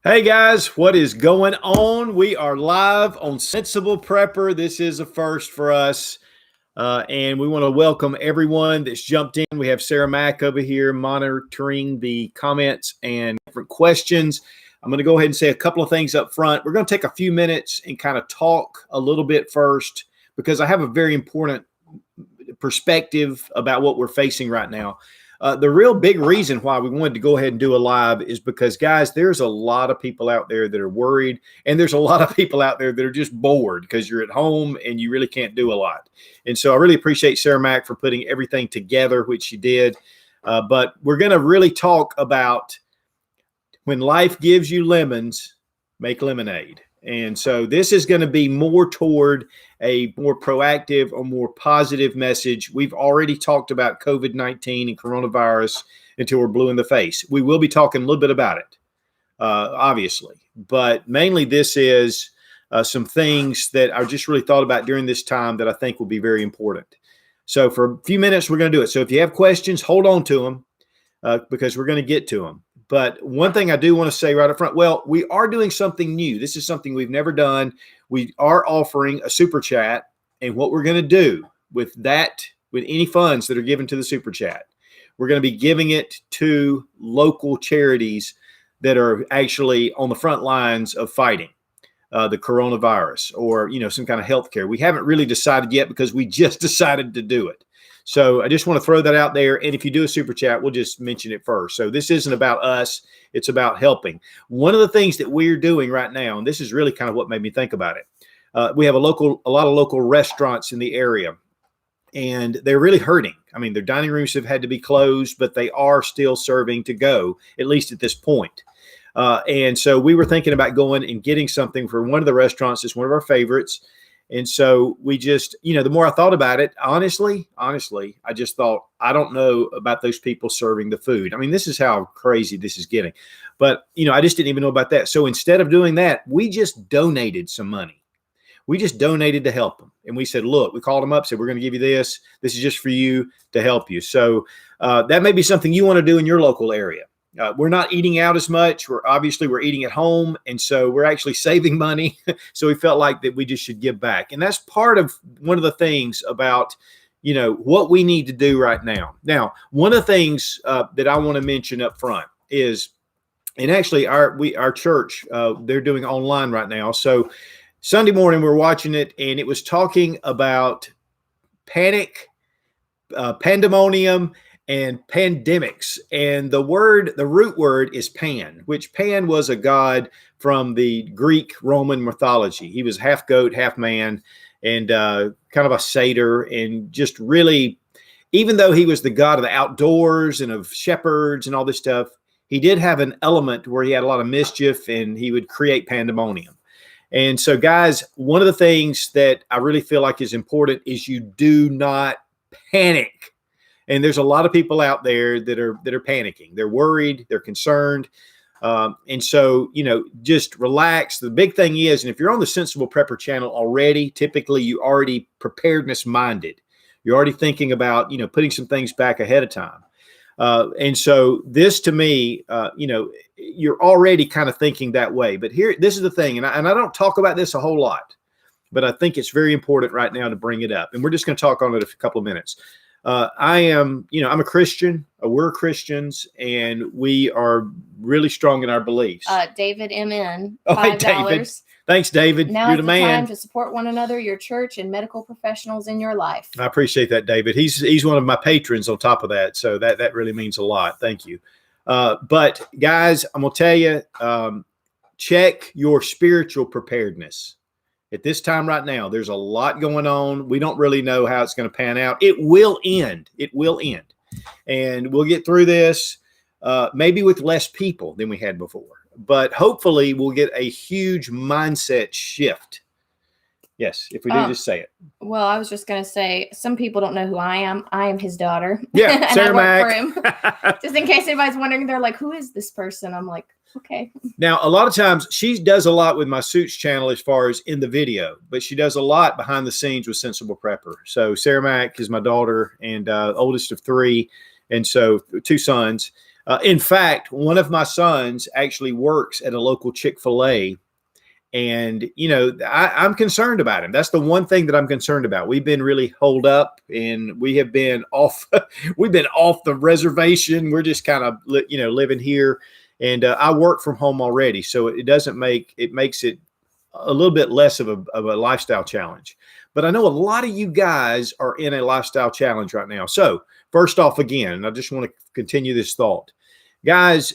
Hey guys, what is going on? We are live on Sensible Prepper. This is a first for us. And we want to welcome everyone that's jumped in. We have Sarah Mack over here monitoring the comments and different questions. I'm going to go ahead and say a couple of things up front. We're going to take a few minutes and kind of talk a little bit first because I have a very important perspective about what we're facing right now. The real big reason why we wanted to go ahead and do a live is because, guys, there's a lot of people out there that are worried, and there's a lot of people out there that are just bored because you're at home and you really can't do a lot. And so I really appreciate Sarah Mack for putting everything together, which she did. But we're going to really talk about when life gives you lemons, make lemonade. And so this is going to be more toward a more proactive or more positive message. We've already talked about COVID-19 and coronavirus until we're blue in the face. We will be talking a little bit about it, obviously. But mainly this is some things that I just really thought about during this time that I think will be very important. So for a few minutes, we're going to do it. So if you have questions, hold on to them because we're going to get to them. But one thing I do want to say right up front, well, we are doing something new. This is something we've never done. We are offering a super chat. And what we're going to do with that, with any funds that are given to the super chat, we're going to be giving it to local charities that are actually on the front lines of fighting the coronavirus or, some kind of healthcare. We haven't really decided yet because we just decided to do it. So I just want to throw that out there. And if you do a super chat, we'll just mention it first. So this isn't about us. It's about helping. One of the things that we're doing right now, and this is really kind of what made me think about it. We have a lot of local restaurants in the area, and they're really hurting. I mean, their dining rooms have had to be closed, but they are still serving to go, at least at this point. And so we were thinking about going and getting something for one of the restaurants. It's one of our favorites. And so we just, the more I thought about it, honestly, I just thought, I don't know about those people serving the food. I mean, this is how crazy this is getting. But, I just didn't even know about that. So instead of doing that, we just donated some money. We just donated to help them. And we said, look, we called them up, said, we're going to give you this. This is just for you to help you. So that may be something you want to do in your local area. We're not eating out as much. We're eating at home. And so we're actually saving money. So we felt like that we just should give back. And that's part of one of the things about, what we need to do right now. Now, one of the things that I want to mention up front is, and actually our church, they're doing online right now. So Sunday morning, we're watching it, and it was talking about panic, pandemonium, and pandemics. And the root word is Pan, which Pan was a god from the Greek Roman mythology. He was half goat, half man, and kind of a satyr. And just really, even though he was the god of the outdoors and of shepherds and all this stuff, he did have an element where he had a lot of mischief and he would create pandemonium. And so, guys, one of the things that I really feel like is important is you do not panic. And there's a lot of people out there that are panicking. They're worried. They're concerned. And so, just relax. The big thing is, and if you're on the Sensible Prepper channel already, typically you already preparedness minded. You're already thinking about, putting some things back ahead of time. And so this to me, you're already kind of thinking that way. But this is the thing. And I don't talk about this a whole lot, but I think it's very important right now to bring it up. And we're just going to talk on it a couple of minutes. I'm a Christian, we're Christians, and we are really strong in our beliefs. David MN, $5. Oh, hey, David. Thanks, David. Now You're is the the man. time to support one another, your church, and medical professionals in your life. I appreciate that, David. He's one of my patrons on top of that. So that really means a lot. Thank you. But guys, I'm going to tell you, check your spiritual preparedness. At this time right now, there's a lot going on. We don't really know how it's going to pan out. It will end. It will end. And we'll get through this maybe with less people than we had before. But hopefully we'll get a huge mindset shift. Yes, if we do, just say it. Well, I was just going to say, some people don't know who I am. I am his daughter. Yeah, and Sarah I work Mack. for him. Just in case anybody's wondering, they're like, who is this person? I'm like, okay. Now, a lot of times she does a lot with my Sootch channel as far as in the video, but she does a lot behind the scenes with Sensible Prepper. So Sarah Mack is my daughter and oldest of three. And so 2 sons. In fact, one of my sons actually works at a local Chick-fil-A. And, I'm concerned about him. That's the one thing that I'm concerned about. We've been really holed up and we have been off. We've been off the reservation. We're just kind of, living here. And I work from home already. So it makes it a little bit less of a lifestyle challenge. But I know a lot of you guys are in a lifestyle challenge right now. So first off, again, I just want to continue this thought. Guys,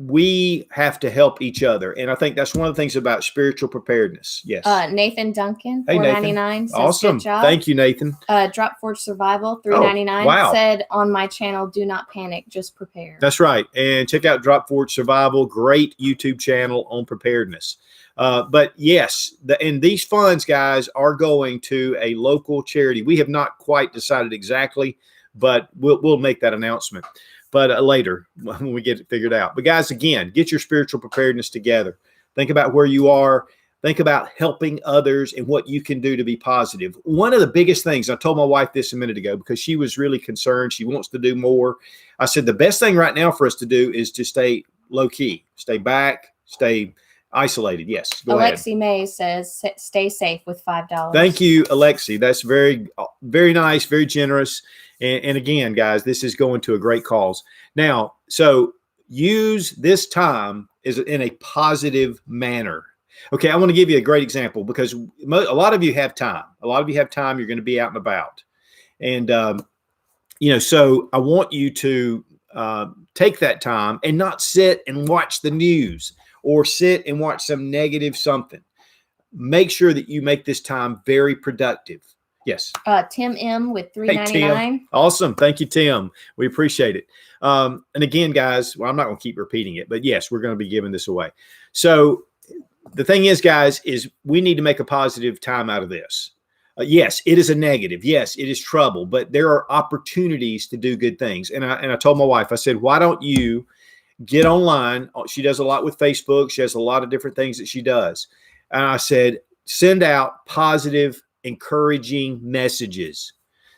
we have to help each other. And I think that's one of the things about spiritual preparedness. Yes. Nathan Duncan, Hey, $4.99. Awesome. Good job. Thank you, Nathan. Drop Forge Survival, $3.99. Wow. Said on my channel, do not panic, just prepare. That's right. And check out Drop Forge Survival. Great YouTube channel on preparedness. But yes, and these funds, guys, are going to a local charity. We have not quite decided exactly, but we'll make that announcement. But later when we get it figured out. But guys, again, get your spiritual preparedness together. Think about where you are. Think about helping others and what you can do to be positive. One of the biggest things, I told my wife this a minute ago because she was really concerned. She wants to do more. I said, the best thing right now for us to do is to stay low key, stay back, stay isolated. Yes. Go ahead. Alexi May says, stay safe with $5. Thank you, Alexi. That's very, very nice, very generous. And again, guys, this is going to a great cause. Now, so use this time in a positive manner. Okay, I want to give you a great example because a lot of you have time. A lot of you have time. You're going to be out and about. And, so I want you to take that time and not sit and watch the news or sit and watch some negative something. Make sure that you make this time very productive. Yes. Tim M with $3.99. Hey, Tim. Awesome. Thank you, Tim. We appreciate it. And again, guys, well, I'm not going to keep repeating it, but yes, we're going to be giving this away. So the thing is, guys, is we need to make a positive time out of this. Yes, it is a negative. Yes, it is trouble, but there are opportunities to do good things. And I told my wife, I said, why don't you get online? She does a lot with Facebook. She has a lot of different things that she does. And I said, send out positive, encouraging messages.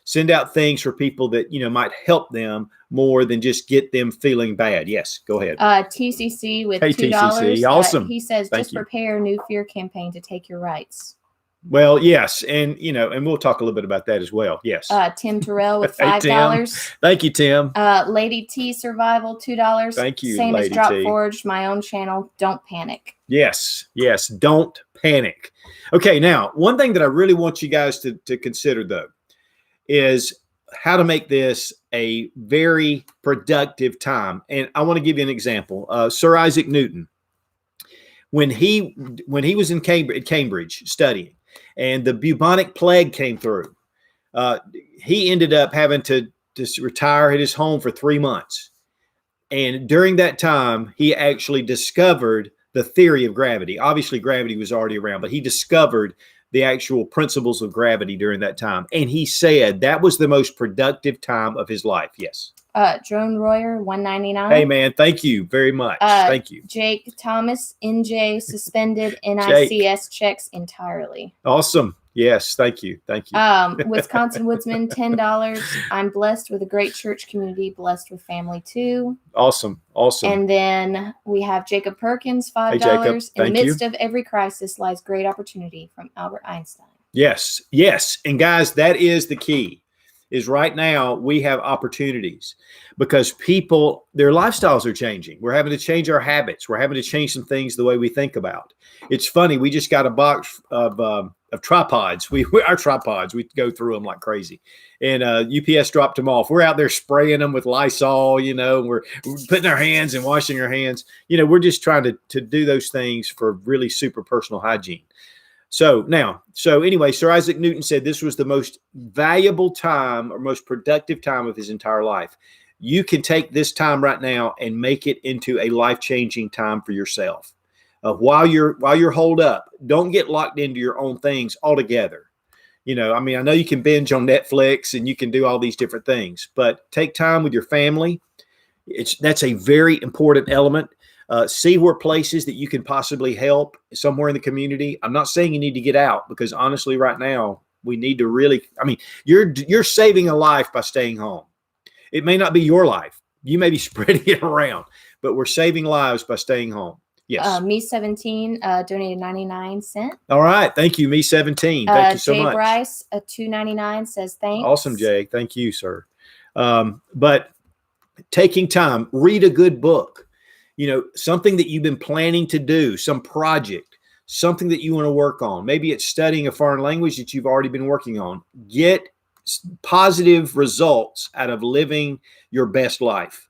Send out things for people that, might help them more than just get them feeling bad. Yes, go ahead. TCC with $2. TCC. Awesome. He says, Thank just you. prepare a new fear campaign to take your rights. Well, yes. And, and we'll talk a little bit about that as well. Yes. Tim Terrell with Hey, $5. Tim. Thank you, Tim. Lady T Survival, $2. Thank you, Same Lady as Drop T. Forged, my own channel. Don't panic. Yes. Don't panic. Okay. Now, one thing that I really want you guys to consider, though, is how to make this a very productive time. And I want to give you an example. Sir Isaac Newton, when he was in Cambridge studying, and the bubonic plague came through, he ended up having to retire at his home for 3 months. And during that time, he actually discovered the theory of gravity. Obviously, gravity was already around, but he discovered the actual principles of gravity during that time. And he said that was the most productive time of his life. Yes. Drone Royer, $1.99. Hey, man. Thank you very much. Thank you. Jake Thomas, NJ, suspended NICS checks entirely. Awesome. Yes. Thank you. Wisconsin Woodsman, $10. I'm blessed with a great church community, blessed with family too. Awesome. And then we have Jacob Perkins, $5. Hey, Jacob. In the midst of every crisis lies great opportunity, from Albert Einstein. Yes. And guys, that is the key. Is right now we have opportunities because people, their lifestyles are changing. We're having to change our habits. We're having to change some things the way we think about. It's funny. We just got a box of tripods. Our tripods, we go through them like crazy. And UPS dropped them off. We're out there spraying them with Lysol, we're putting our hands and washing our hands. We're just trying to do those things for really super personal hygiene. So anyway, Sir Isaac Newton said this was the most valuable time or most productive time of his entire life. You can take this time right now and make it into a life-changing time for yourself. While you're holed up, don't get locked into your own things altogether. I know you can binge on Netflix and you can do all these different things, but take time with your family. That's a very important element. See where places that you can possibly help somewhere in the community. I'm not saying you need to get out because honestly, right now, we need to really, you're saving a life by staying home. It may not be your life, you may be spreading it around, but we're saving lives by staying home. Yes. Me17 donated 99 cents. All right. Thank you, Me17. Thank you so Jay much. Bryce, $2.99 says thanks. Awesome, Jay. Thank you, sir. But taking time, read a good book, something that you've been planning to do, some project, something that you want to work on. Maybe it's studying a foreign language that you've already been working on. Get positive results out of living your best life.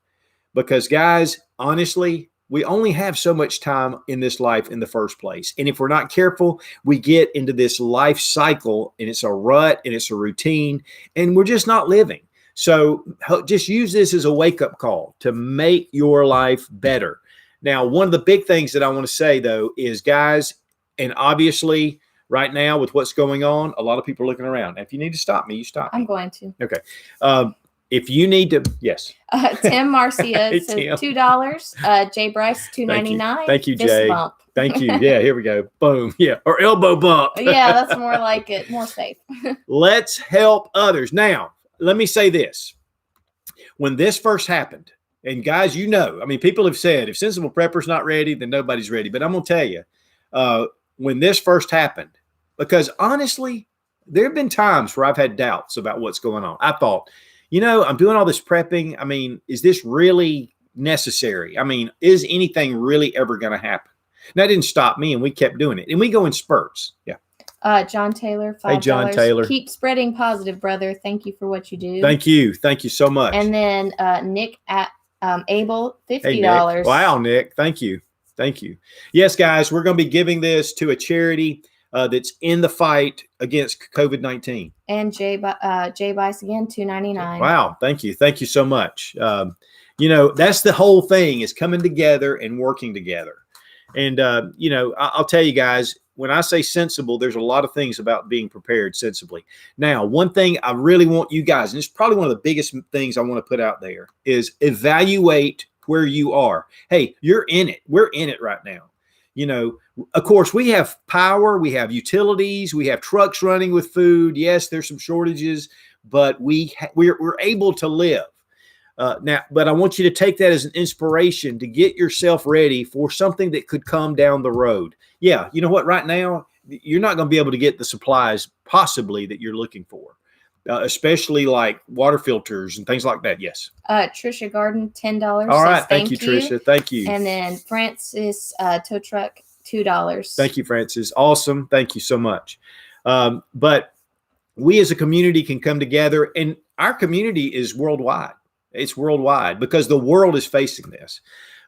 Because guys, honestly, we only have so much time in this life in the first place. And if we're not careful, we get into this life cycle and it's a rut and it's a routine and we're just not living. So just use this as a wake-up call to make your life better. Now, one of the big things that I want to say, though, is, guys, and obviously right now with what's going on, a lot of people are looking around. If you need to stop me, you stop me. I'm going to. Okay. If you need to, yes. Tim Marcia says Tim. $2. Jay Bryce, $2.99. Thank you, Fist Jay. bump. Thank you. Yeah, here we go. Boom. Yeah. Or elbow bump. Yeah, that's more like it. More safe. Let's help others. Now, let me say this. When this first happened, and guys, people have said, if Sensible Prepper's not ready, then nobody's ready. But I'm going to tell you, when this first happened, because honestly, there have been times where I've had doubts about what's going on. I thought, I'm doing all this prepping. I mean, is this really necessary? I mean, is anything really ever going to happen? And that didn't stop me, and we kept doing it. And we go in spurts. Yeah. John Taylor, $5. Hey, John Taylor. Keep spreading positive, brother. Thank you for what you do. Thank you. Thank you so much. And then Nick at Abel, $50. Hey, Nick. Wow, Nick. Thank you. Thank you. Yes, guys, we're going to be giving this to a charity that's in the fight against COVID-19. And Jay Bice again, $2.99. Wow. Thank you. Thank you so much. That's the whole thing, is coming together and working together. And, I'll tell you guys, when I say sensible, there's a lot of things about being prepared sensibly. Now, one thing I really want you guys, and it's probably one of the biggest things I want to put out there, is evaluate where you are. Hey, you're in it. We're in it right now. Of course, we have power, we have utilities, we have trucks running with food. Yes, there's some shortages, but we're able to live. Now, but I want you to take that as an inspiration to get yourself ready for something that could come down the road. Yeah, you know what? Right now, you're not going to be able to get the supplies possibly that you're looking for, especially like water filters and things like that. Yes. Trisha Garden, $10. All right. Thank you, Trisha. Thank you. And then Francis Tow Truck, $2. Thank you, Francis. Awesome. Thank you so much. But we as a community can come together, and our community is worldwide. It's worldwide because the world is facing this.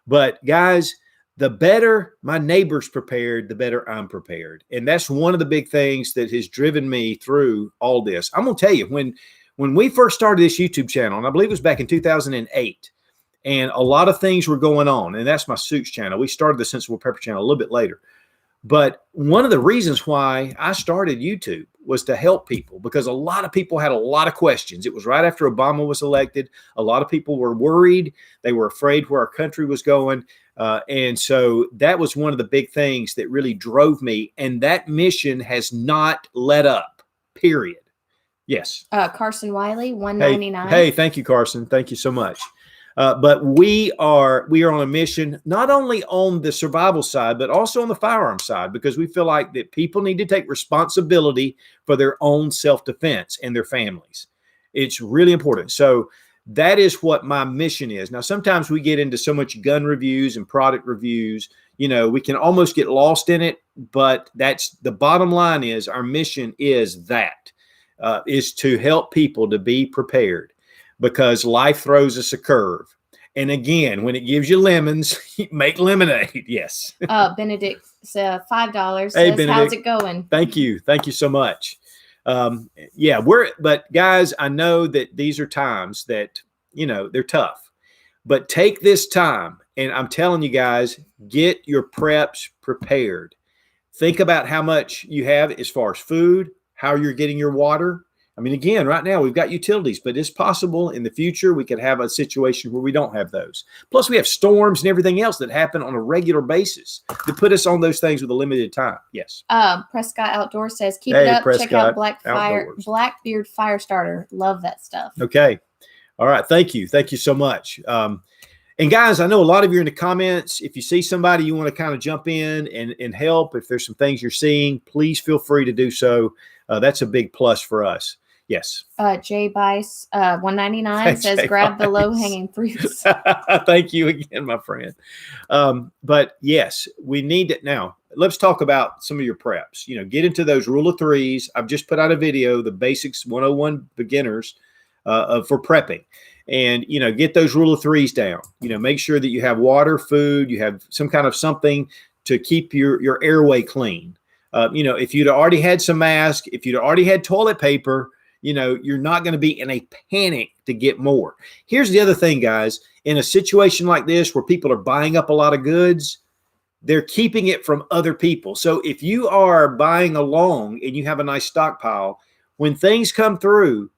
But guys, the better my neighbor's prepared, the better I'm prepared. And that's one of the big things that has driven me through all this. I'm going to tell you, when we first started this YouTube channel, and I believe it was back in 2008, and a lot of things were going on, and that's my Sootch channel. We started the Sensible Prepper channel a little bit later. But one of the reasons why I started YouTube was to help people, because a lot of people had a lot of questions. It was right after Obama was elected. A lot of people were worried. They were afraid where our country was going. And so that was one of the big things that really drove me. And that mission has not let up, period. Yes. Carson Wiley, $1.99. Hey, thank you, Carson. Thank you so much. But we are on a mission, not only on the survival side, but also on the firearm side, because we feel like that people need to take responsibility for their own self-defense and their families. It's really important. So that is what my mission is. Now, sometimes we get into so much gun reviews and product reviews, we can almost get lost in it, but that's the bottom line. Is our mission is to help people to be prepared. Because life throws us a curve. And again, when it gives you lemons, make lemonade. Yes. Benedict, $5. Hey, says, Benedict. How's it going? Thank you. Thank you so much. But guys, I know that these are times that, they're tough. But take this time, and I'm telling you guys, get your preps prepared. Think about how much you have as far as food, how you're getting your water. I mean, again, right now we've got utilities, but it's possible in the future we could have a situation where we don't have those. Plus, we have storms and everything else that happen on a regular basis to put us on those things with a limited time. Yes. Prescott Outdoors says, keep it up. Prescott Check out Blackbeard Fire Starter. Love that stuff. Okay. All right. Thank you. Thank you so much. And guys, I know a lot of you are in the comments. If you see somebody you want to kind of jump in and help, if there's some things you're seeing, please feel free to do so. That's a big plus for us. Yes. Jay Bice, 199 says, Jay grab the Bice. low-hanging fruits. Thank you again, my friend. But yes, we need it now. Let's talk about some of your preps. Get into those rule of threes. I've just put out a video, the basics 101 beginners for prepping. And, get those rule of threes down. Make sure that you have water, food, you have some kind of something to keep your airway clean. If you'd already had some masks, if you'd already had toilet paper, you're not going to be in a panic to get more. Here's the other thing, guys. In a situation like this where people are buying up a lot of goods, they're keeping it from other people. So if you are buying along and you have a nice stockpile, when things come through,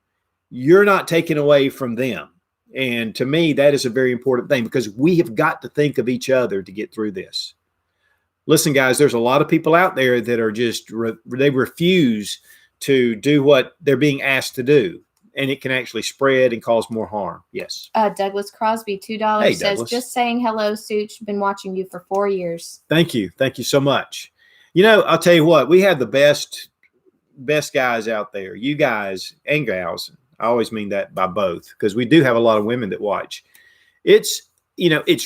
you're not taking away from them. And to me, that is a very important thing because we have got to think of each other to get through this. Listen, guys, there's a lot of people out there that are just, they refuse to do what they're being asked to do. And it can actually spread and cause more harm. Yes. Douglas Crosby, $2 Hey, says, Douglas. just saying hello, Sootch. Been watching you for 4 years. Thank you. Thank you so much. I'll tell you what, we have the best guys out there, you guys and gals. I always mean that by both because we do have a lot of women that watch. It's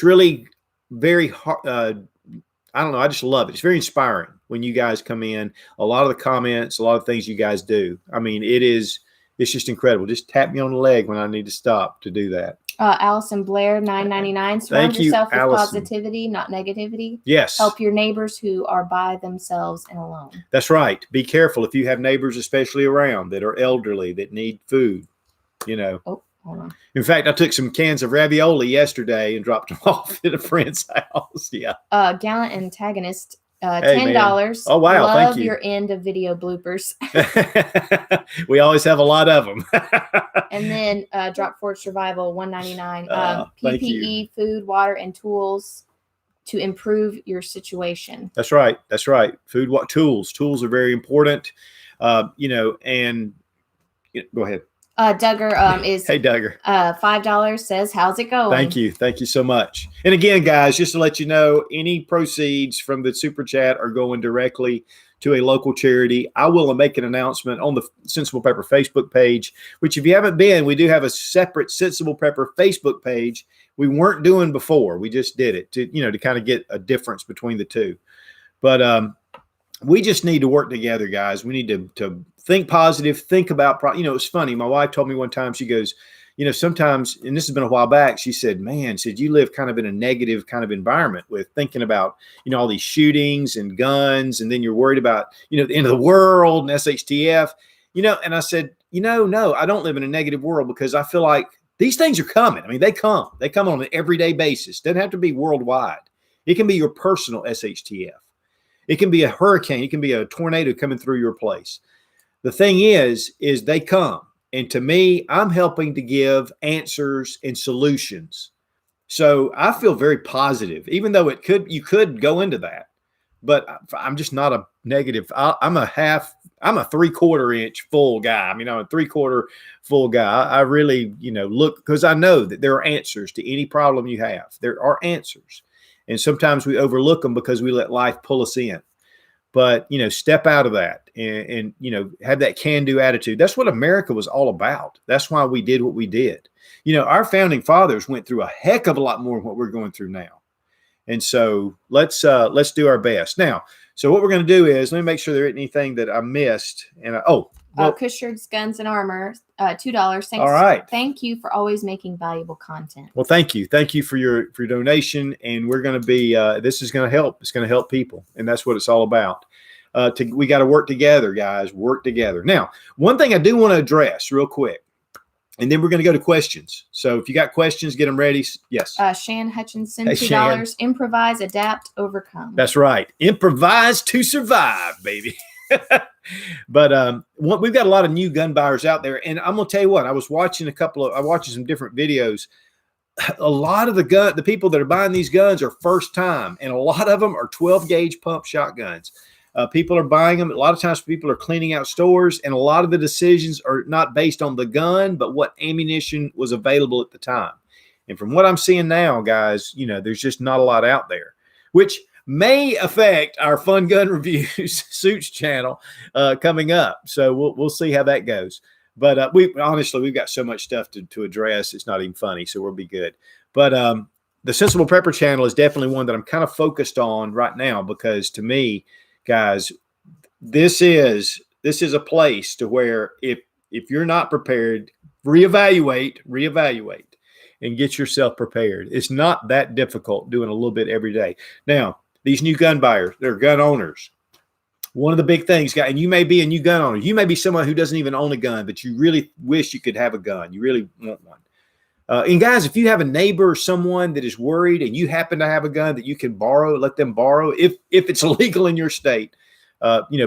really very hard. I don't know. I just love it. It's very inspiring when you guys come in. A lot of the comments, a lot of things you guys do. I mean, it's just incredible. Just tap me on the leg when I need to stop to do that. Allison Blair, $9.99. Surround yourself with Allison. positivity, not negativity. Yes. Help your neighbors who are by themselves and alone. That's right. Be careful if you have neighbors, especially around that are elderly that need food. Oh, hold on. In fact, I took some cans of ravioli yesterday and dropped them off at a friend's house. Yeah. Gallant Antagonist, Hey, $10. man. Oh, wow. Love Thank you. your end of video bloopers. We always have a lot of them. And then Drop Forward Survival, $1.99. Thank you. PPE, food, water, and tools to improve your situation. That's right. That's right. Food, tools. Tools are very important. And go ahead. Duggar is Hey, Duggar. $5 says, how's it going? Thank you. Thank you so much. And again, guys, just to let you know, any proceeds from the Super Chat are going directly to a local charity. I will make an announcement on the Sensible Prepper Facebook page, which if you haven't been, we do have a separate Sensible Prepper Facebook page. We weren't doing before. We just did it to kind of get a difference between the two. But we just need to work together, guys. We need to think positive, think about, it's funny. My wife told me one time, she goes, sometimes, and this has been a while back, she said, you live kind of in a negative kind of environment with thinking about, all these shootings and guns. And then you're worried about, the end of the world and SHTF, and I said, no, I don't live in a negative world because I feel like these things are coming. I mean, they come on an everyday basis. Doesn't have to be worldwide. It can be your personal SHTF. It can be a hurricane. It can be a tornado coming through your place. The thing is they come. And to me, I'm helping to give answers and solutions. So I feel very positive, even though you could go into that, but I'm just not a negative. I'm a 3/4 inch full guy. I mean, I'm a 3/4 full guy. I really, look, because I know that there are answers to any problem you have. There are answers. And sometimes we overlook them because we let life pull us in. But, step out of that and have that can-do attitude. That's what America was all about. That's why we did what we did. Our founding fathers went through a heck of a lot more than what we're going through now. And so let's do our best. Now, so what we're going to do is, let me make sure there isn't anything that I missed. And Cushard's Guns and Armor, $2. Thanks. All right. Thank you for always making valuable content. Well, thank you. Thank you for your donation. And we're going to be, this is going to help. It's going to help people. And that's what it's all about. We got to work together, guys, work together. Now, one thing I do want to address real quick, and then we're going to go to questions. So if you got questions, get them ready. Yes. Shan Hutchinson, Hey, $2. Shan. Improvise, adapt, overcome. That's right. Improvise to survive, baby. But we've got a lot of new gun buyers out there. And I'm going to tell you what, I was watching some different videos. A lot of the people that are buying these guns are first time, and a lot of them are 12 gauge pump shotguns. People are buying them. A lot of times people are cleaning out stores, and a lot of the decisions are not based on the gun, but what ammunition was available at the time. And from what I'm seeing now, guys, there's just not a lot out there, which may affect our Fun Gun Reviews Sootch channel coming up. So we'll see how that goes. But we've got so much stuff to address. It's not even funny, so we'll be good. But the Sensible Prepper channel is definitely one that I'm kind of focused on right now, because to me, guys, this is a place to where if you're not prepared, reevaluate, and get yourself prepared. It's not that difficult doing a little bit every day. Now, these new gun buyers, they're gun owners. One of the big things, guys, and you may be a new gun owner. You may be someone who doesn't even own a gun, but you really wish you could have a gun. You really want one. And guys, if you have a neighbor or someone that is worried and you happen to have a gun that you can borrow, let them borrow. If it's illegal in your state,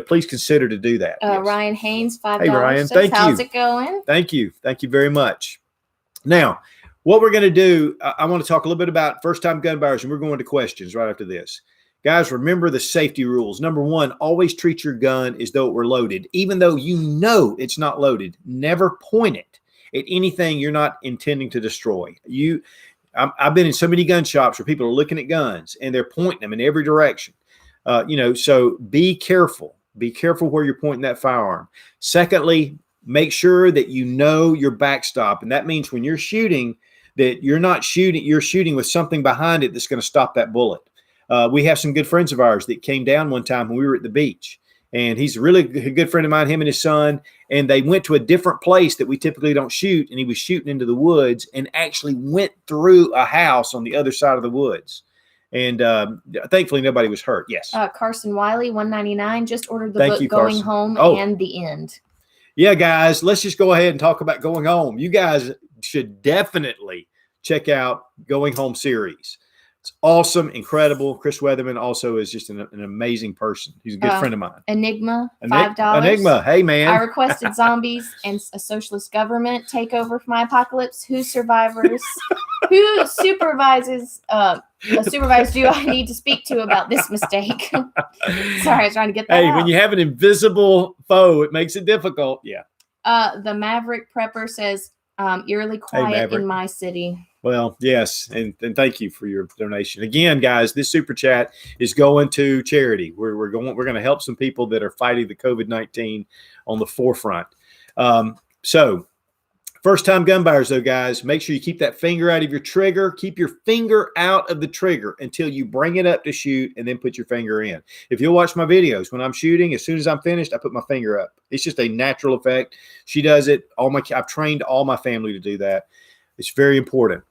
please consider to do that. Yes. Ryan Haynes, $5. Hey, Ryan, thank you. How's it going? Thank you. Thank you very much. Now, what we're going to do, I want to talk a little bit about first-time gun buyers, and we're going to questions right after this. Guys, remember the safety rules. Number one, always treat your gun as though it were loaded. Even though you know it's not loaded, never point it at anything you're not intending to destroy. I've been in so many gun shops where people are looking at guns and they're pointing them in every direction. So be careful. Be careful where you're pointing that firearm. Secondly, make sure that you know your backstop. And that means when you're shooting, that you're shooting with something behind it that's going to stop that bullet. We have some good friends of ours that came down one time when we were at the beach. And he's a really good friend of mine, him and his son. And they went to a different place that we typically don't shoot. And he was shooting into the woods and actually went through a house on the other side of the woods. And thankfully, nobody was hurt. Yes. Carson Wiley, $1.99, just ordered the Thank book you, Going Carson. Home Oh. and The End. Yeah, guys, let's just go ahead and talk about Going Home. You guys should definitely check out Going Home series. It's awesome, incredible. Chris Weatherman also is just an amazing person. He's a good friend of mine. Enigma, $5. Enigma, hey, man. I requested zombies and a socialist government take over for my apocalypse. Who supervisors do I need to speak to about this mistake? Sorry, I was trying to get that out. When you have an invisible foe, it makes it difficult. Yeah. The Maverick Prepper says, eerily quiet in my city. Well, yes, and thank you for your donation. Again, guys, this super chat is going to charity. We're going to help some people that are fighting the COVID-19 on the forefront. So first-time gun buyers, though, guys, make sure you keep that finger out of your trigger. Keep your finger out of the trigger until you bring it up to shoot, and then put your finger in. If you'll watch my videos, when I'm shooting, as soon as I'm finished, I put my finger up. It's just a natural effect. She does it. I've trained all my family to do that. It's very important.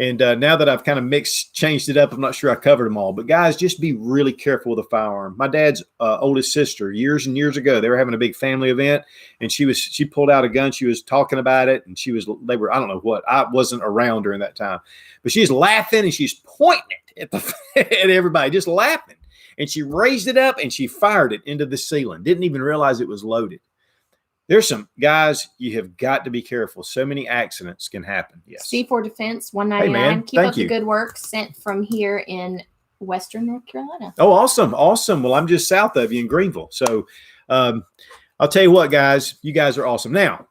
And now that I've kind of changed it up, I'm not sure I covered them all. But guys, just be really careful with a firearm. My dad's oldest sister, years and years ago, they were having a big family event, and she pulled out a gun. She was talking about it, and I don't know what. I wasn't around during that time, but she's laughing and she's pointing it at everybody, just laughing. And she raised it up and she fired it into the ceiling. Didn't even realize it was loaded. There's some guys, you have got to be careful. So many accidents can happen. Yes. C4 Defense, $1.99. Hey, man. Keep Thank up you. the good work, sent from here in Western North Carolina. Oh, awesome. Awesome. Well, I'm just south of you in Greenville. So I'll tell you what, guys, you guys are awesome. Now,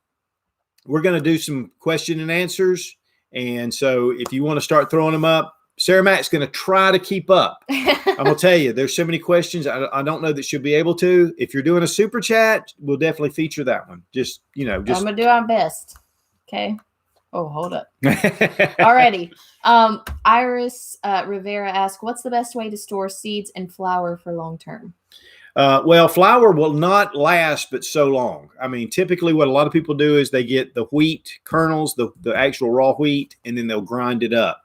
we're going to do some question and answers. And so if you want to start throwing them up, Sarah Mack's going to try to keep up. I'm going to tell you, there's so many questions. I don't know that she'll be able to. If you're doing a super chat, we'll definitely feature that one. I'm going to do our best. Okay. Oh, hold up. Alrighty. Iris Rivera asked, what's the best way to store seeds and flour for long term? Well, flour will not last but so long. I mean, typically what a lot of people do is they get the wheat kernels, the actual raw wheat, and then they'll grind it up.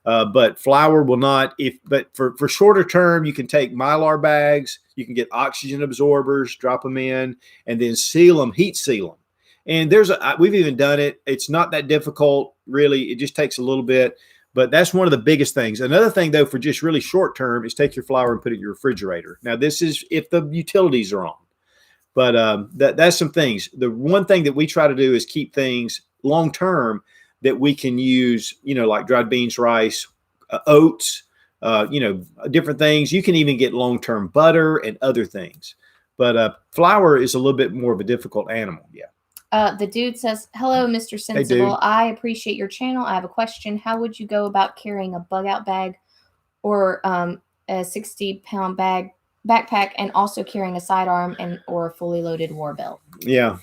But flour will not. But for shorter term, you can take Mylar bags. You can get oxygen absorbers, drop them in, and then seal them, heat seal them. And we've even done it. It's not that difficult, really. It just takes a little bit. But that's one of the biggest things. Another thing, though, for just really short term is take your flour and put it in your refrigerator. Now, this is if the utilities are on. But that's some things. The one thing that we try to do is keep things long term that we can use, like dried beans, rice, oats, different things. You can even get long-term butter and other things. But flour is a little bit more of a difficult animal. Yeah. The dude says, hello, Mr. Sensible. I appreciate your channel. I have a question. How would you go about carrying a bug out bag or a 60-pound backpack and also carrying a sidearm or a fully loaded war belt? Yeah.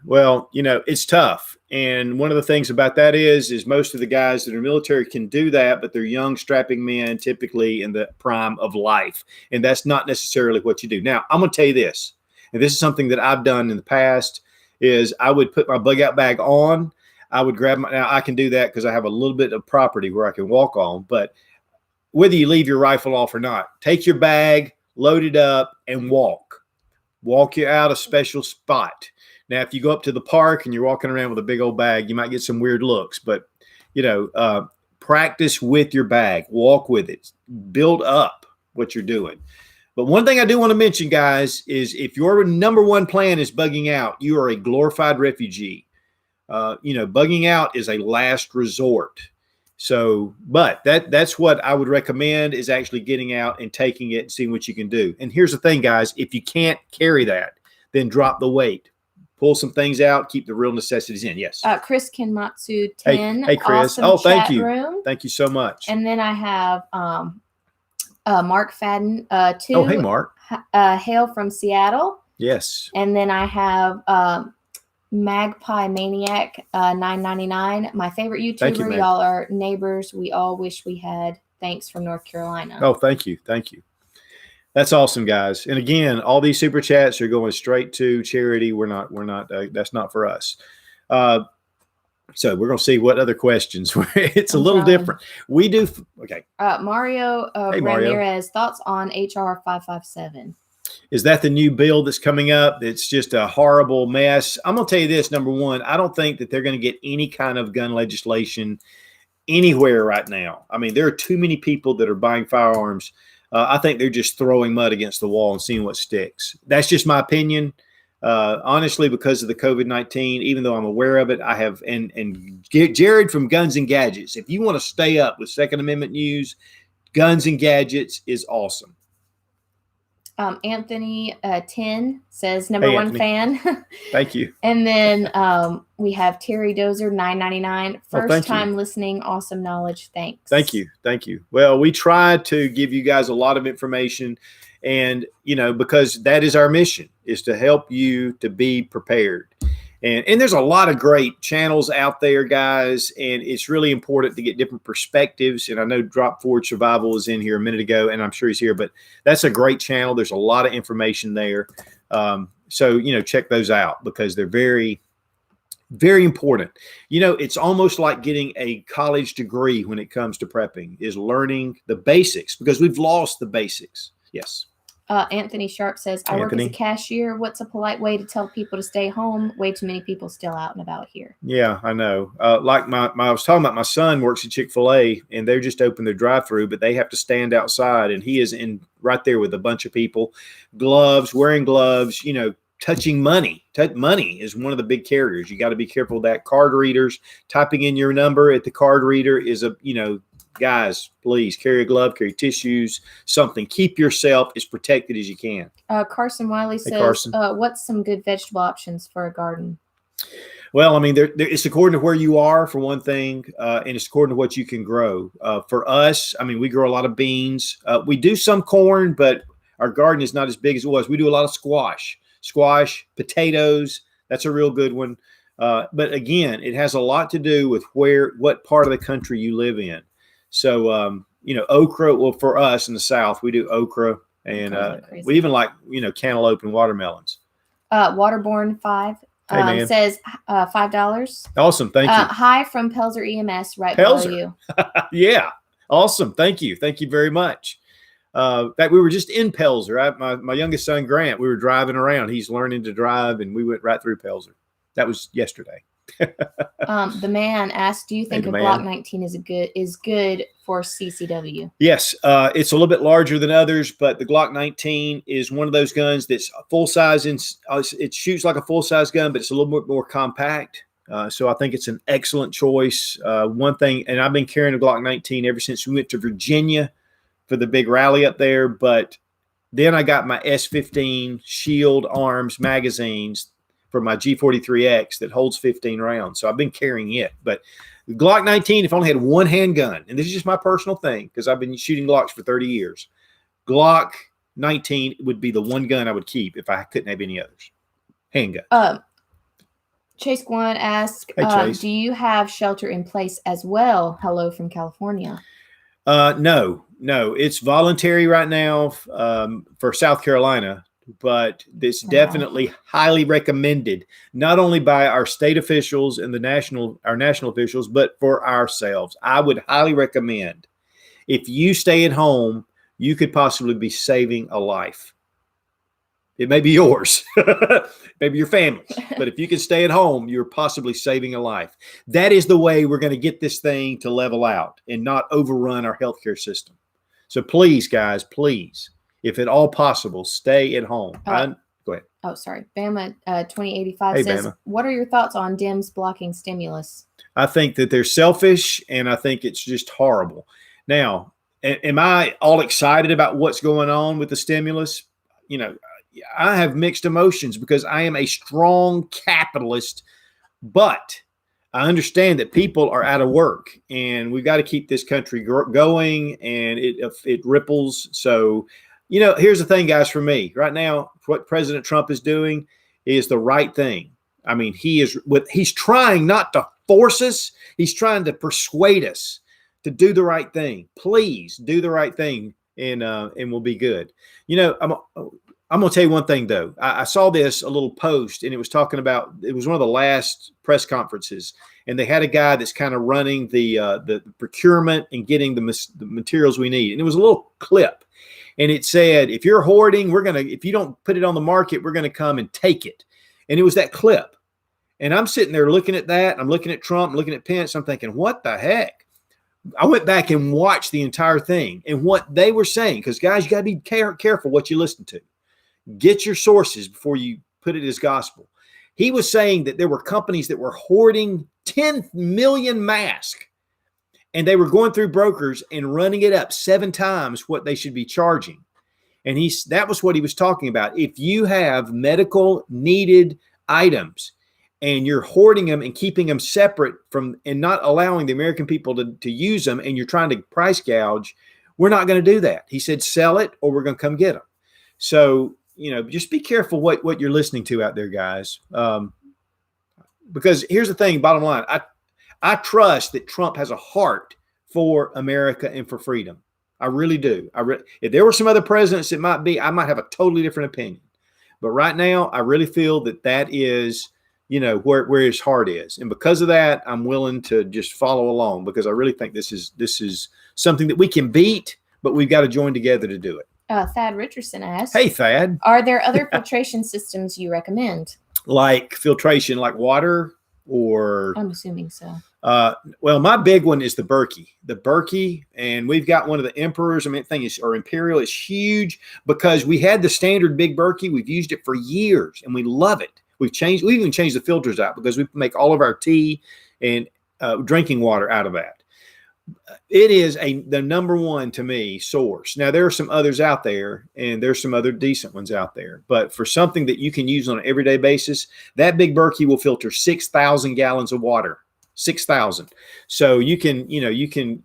Well, it's tough. And one of the things about that is most of the guys that are military can do that, but they're young, strapping men, typically in the prime of life. And that's not necessarily what you do. Now, I'm going to tell you this, and this is something that I've done in the past, is I would put my bug out bag on. I would grab now I can do that because I have a little bit of property where I can walk on, but whether you leave your rifle off or not, take your bag, load it up, and walk you out a special spot. Now, if you go up to the park and you're walking around with a big old bag, you might get some weird looks, but practice with your bag, walk with it, build up what you're doing. But one thing I do want to mention, guys, is if your number one plan is bugging out, you are a glorified refugee. Bugging out is a last resort. So, but that's what I would recommend, is actually getting out and taking it and seeing what you can do. And here's the thing, guys, if you can't carry that, then drop the weight. Pull some things out, keep the real necessities in. Yes. Chris Kenmatsu 10. Hey Chris. Awesome Thank you. Room. Thank you so much. And then I have Mark Fadden 2. Oh, hey, Mark. Hail from Seattle. Yes. And then I have Magpie Maniac 999. My favorite YouTuber. Y'all are neighbors. We all wish we had. Thanks from North Carolina. Oh, thank you. That's awesome, guys. And again, all these super chats are going straight to charity. We're not, that's not for us. So we're going to see what other questions. It's a little different. We do. Okay. Mario Ramirez, thoughts on HR 557? Is that the new bill that's coming up? It's just a horrible mess. I'm going to tell you this. Number one, I don't think that they're going to get any kind of gun legislation anywhere right now. I mean, there are too many people that are buying firearms. I think they're just throwing mud against the wall and seeing what sticks. That's just my opinion. Honestly, because of the COVID-19, even though I'm aware of it, I have, and Jared from Guns and Gadgets, if you want to stay up with Second Amendment news, Guns and Gadgets is awesome. Anthony 10 says number one fan. Thank you. And then we have Terry Dozer 999. First time listening, awesome knowledge. Thanks. Thank you. Well, we try to give you guys a lot of information, and because that is our mission, is to help you to be prepared. And there's a lot of great channels out there, guys, and it's really important to get different perspectives. And I know Drop Forward Survival was in here a minute ago, and I'm sure he's here, but that's a great channel. There's a lot of information there. So check those out, because they're very, very important. It's almost like getting a college degree when it comes to prepping, is learning the basics, because we've lost the basics. Yes. Anthony Sharp says, I work as a cashier. What's a polite way to tell people to stay home? Way too many people still out and about here. Yeah, I know. Like I was talking about, my son works at Chick-fil-A, and they're just opened their drive-through, but they have to stand outside, and he is in right there with a bunch of people, wearing gloves, touching money. Money is one of the big carriers. You got to be careful of that. Card readers, typing in your number at the card reader is guys, please carry a glove, carry tissues, something. Keep yourself as protected as you can. Carson Wiley says, what's some good vegetable options for a garden? Well, I mean, it's according to where you are, for one thing, and it's according to what you can grow. For us, I mean, we grow a lot of beans. We do some corn, but our garden is not as big as it was. We do a lot of squash, potatoes. That's a real good one. But again, it has a lot to do with what part of the country you live in. So, okra, well, for us in the South, we do okra, and we even like, cantaloupe and watermelons. Waterborne 5 says $5. Awesome. Thank you. Hi from Pelzer EMS, right below you. Yeah. Awesome. Thank you. Thank you very much. In fact, we were just in Pelzer. My youngest son, Grant, we were driving around. He's learning to drive, and we went right through Pelzer. That was yesterday. The man asked, do you think a Glock 19 is good for CCW? Yes, it's a little bit larger than others, but the Glock 19 is one of those guns that's full size. It shoots like a full size gun, but it's a little bit more compact. So I think it's an excellent choice. One thing, and I've been carrying a Glock 19 ever since we went to Virginia for the big rally up there. But then I got my S15 Shield Arms magazines for my G43X that holds 15 rounds. So I've been carrying it. But Glock 19, if I only had one handgun, and this is just my personal thing because I've been shooting Glocks for 30 years, Glock 19 would be the one gun I would keep if I couldn't have any others. Handgun. Chase Guan asks, hey, Chase. do you have shelter in place as well? Hello from California. No, it's voluntary right now for South Carolina, but it's definitely highly recommended, not only by our state officials and our national officials, but for ourselves. I would highly recommend, if you stay at home, you could possibly be saving a life. It may be yours, maybe your family's, but if you can stay at home, you're possibly saving a life. That is the way we're going to get this thing to level out and not overrun our healthcare system. So please, guys, please, if at all possible, stay at home. Go ahead. Oh, sorry. Bama 2085 says, Bama. What are your thoughts on Dems blocking stimulus? I think that they're selfish, and I think it's just horrible. Now, am I all excited about what's going on with the stimulus? I have mixed emotions because I am a strong capitalist, but I understand that people are out of work and we've got to keep this country going, and it ripples. So, here's the thing, guys, for me right now, what President Trump is doing is the right thing. I mean, he's trying not to force us. He's trying to persuade us to do the right thing. Please do the right thing, and we'll be good. I'm going to tell you one thing, though. I saw a little post, and it was talking about, it was one of the last press conferences, and they had a guy that's kind of running the procurement and getting the materials we need. And it was a little clip, and it said, if you're hoarding, if you don't put it on the market, we're going to come and take it. And it was that clip. And I'm sitting there looking at that. I'm looking at Trump, I'm looking at Pence. I'm thinking, what the heck? I went back and watched the entire thing and what they were saying, because, guys, you got to be careful what you listen to. Get your sources before you put it as gospel. He was saying that there were companies that were hoarding 10 million masks, and they were going through brokers and running it up 7 times what they should be charging. And that was what he was talking about. If you have medical needed items and you're hoarding them and keeping them separate and not allowing the American people to use them, and you're trying to price gouge, we're not going to do that. He said, sell it or we're going to come get them. So, just be careful what you're listening to out there, guys. Because here's the thing, bottom line, I trust that Trump has a heart for America and for freedom. I really do. If there were some other presidents I might have a totally different opinion. But right now, I really feel that is, where his heart is. And because of that, I'm willing to just follow along, because I really think this is something that we can beat, but we've got to join together to do it. Thad Richardson asks, hey, Thad. Are there other filtration systems you recommend? Like filtration, like water, or? I'm assuming so. Well, my big one is the Berkey, and we've got one of the Emperors. Or Imperial. It's huge because we had the standard big Berkey. We've used it for years and we love it. We even changed the filters out because we make all of our tea and drinking water out of that. It is the number one to me source. Now, there are some others out there, and there's some other decent ones out there. But for something that you can use on an everyday basis, that big Berkey will filter 6,000 gallons of water. 6,000. So it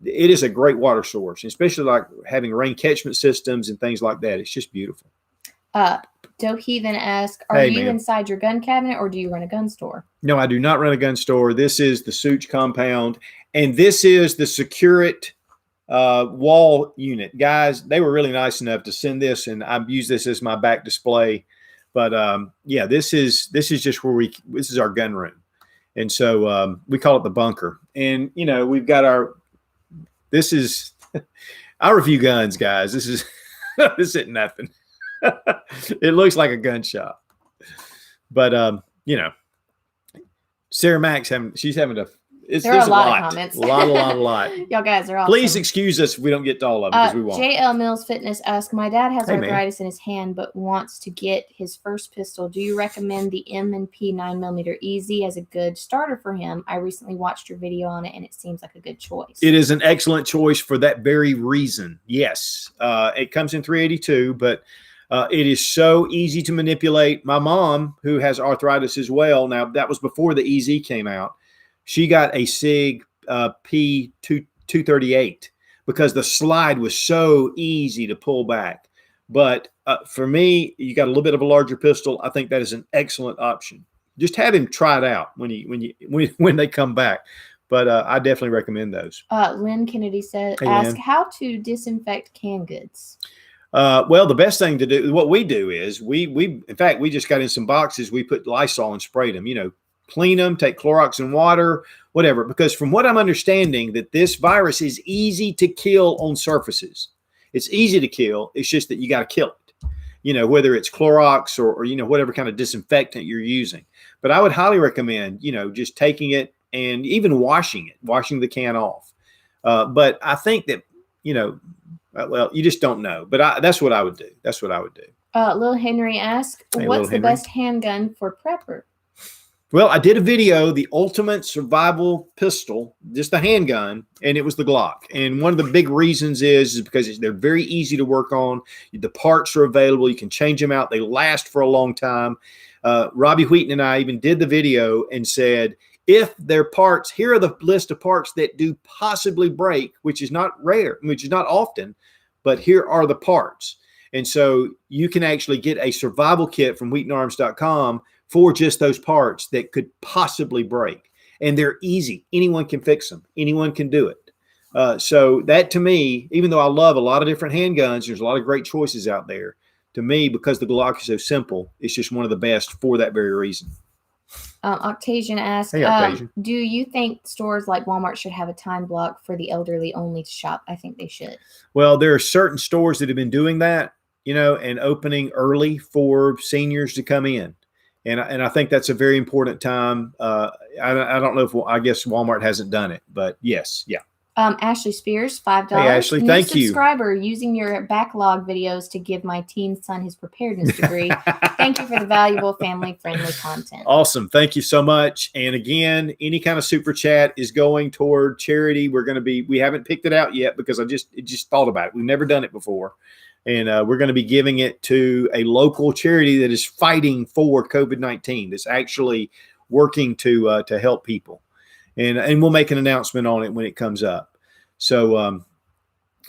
is a great water source, especially like having rain catchment systems and things like that. It's just beautiful. Doe Heathen asks, Are you inside your gun cabinet, or do you run a gun store? No, I do not run a gun store. This is the Sootch compound, and this is the Securite wall unit. Guys, they were really nice enough to send this, and I've used this as my back display. But this is just where this is our gun room. And so we call it the bunker. And, we've got I review guns, guys. This isn't nothing. It looks like a gun shop. But, Sarah Mack's she's having to There are a lot of comments. A lot. Y'all guys are awesome. Please excuse us if we don't get to all of them, because we won't. JL Mills Fitness asks, my dad has arthritis in his hand but wants to get his first pistol. Do you recommend the M&P 9mm Easy as a good starter for him? I recently watched your video on it and it seems like a good choice. It is an excellent choice for that very reason. Yes. It comes in 382, but it is so easy to manipulate. My mom, who has arthritis as well, now that was before the EZ came out, she got a SIG P238 because the slide was so easy to pull back. But for me, you got a little bit of a larger pistol. I think that is an excellent option. Just have him try it out when they come back. But I definitely recommend those. Lynn Kennedy ask how to disinfect canned goods. Well, the best thing to do, what we do is in fact, we just got in some boxes. We put Lysol and sprayed them, clean them, take Clorox and water, whatever. Because from what I'm understanding, that this virus is easy to kill on surfaces. It's easy to kill. It's just that you got to kill it, whether it's Clorox or whatever kind of disinfectant you're using. But I would highly recommend, just taking it and even washing the can off. But I think that, well, you just don't know. But that's what I would do. Lil Henry asks, what's the best handgun for prepper? Well, I did a video, the ultimate survival pistol, just a handgun, and it was the Glock. And one of the big reasons is because they're very easy to work on. The parts are available. You can change them out. They last for a long time. Robbie Wheaton and I even did the video and said, if they're parts, here are the list of parts that do possibly break, which is not rare, which is not often, but here are the parts. And so you can actually get a survival kit from WheatonArms.com for just those parts that could possibly break. And they're easy. Anyone can fix them. Anyone can do it. So that, to me, even though I love a lot of different handguns, there's a lot of great choices out there. To me, because the Glock is so simple, it's just one of the best for that very reason. Octasian asks, hey, Octasian. Do you think stores like Walmart should have a time block for the elderly only to shop? I think they should. Well, there are certain stores that have been doing that, and opening early for seniors to come in. And I think that's a very important time. I don't know I guess Walmart hasn't done it, but yes. Yeah. Ashley Spears, $5. Hey, Ashley, thank you. Subscriber, using your backlog videos to give my teen son his preparedness degree. Thank you for the valuable family-friendly content. Awesome. Thank you so much. And again, any kind of super chat is going toward charity. We haven't picked it out yet because I just thought about it. We've never done it before. And we're going to be giving it to a local charity that is fighting for COVID-19. That's actually working to help people. And we'll make an announcement on it when it comes up. So,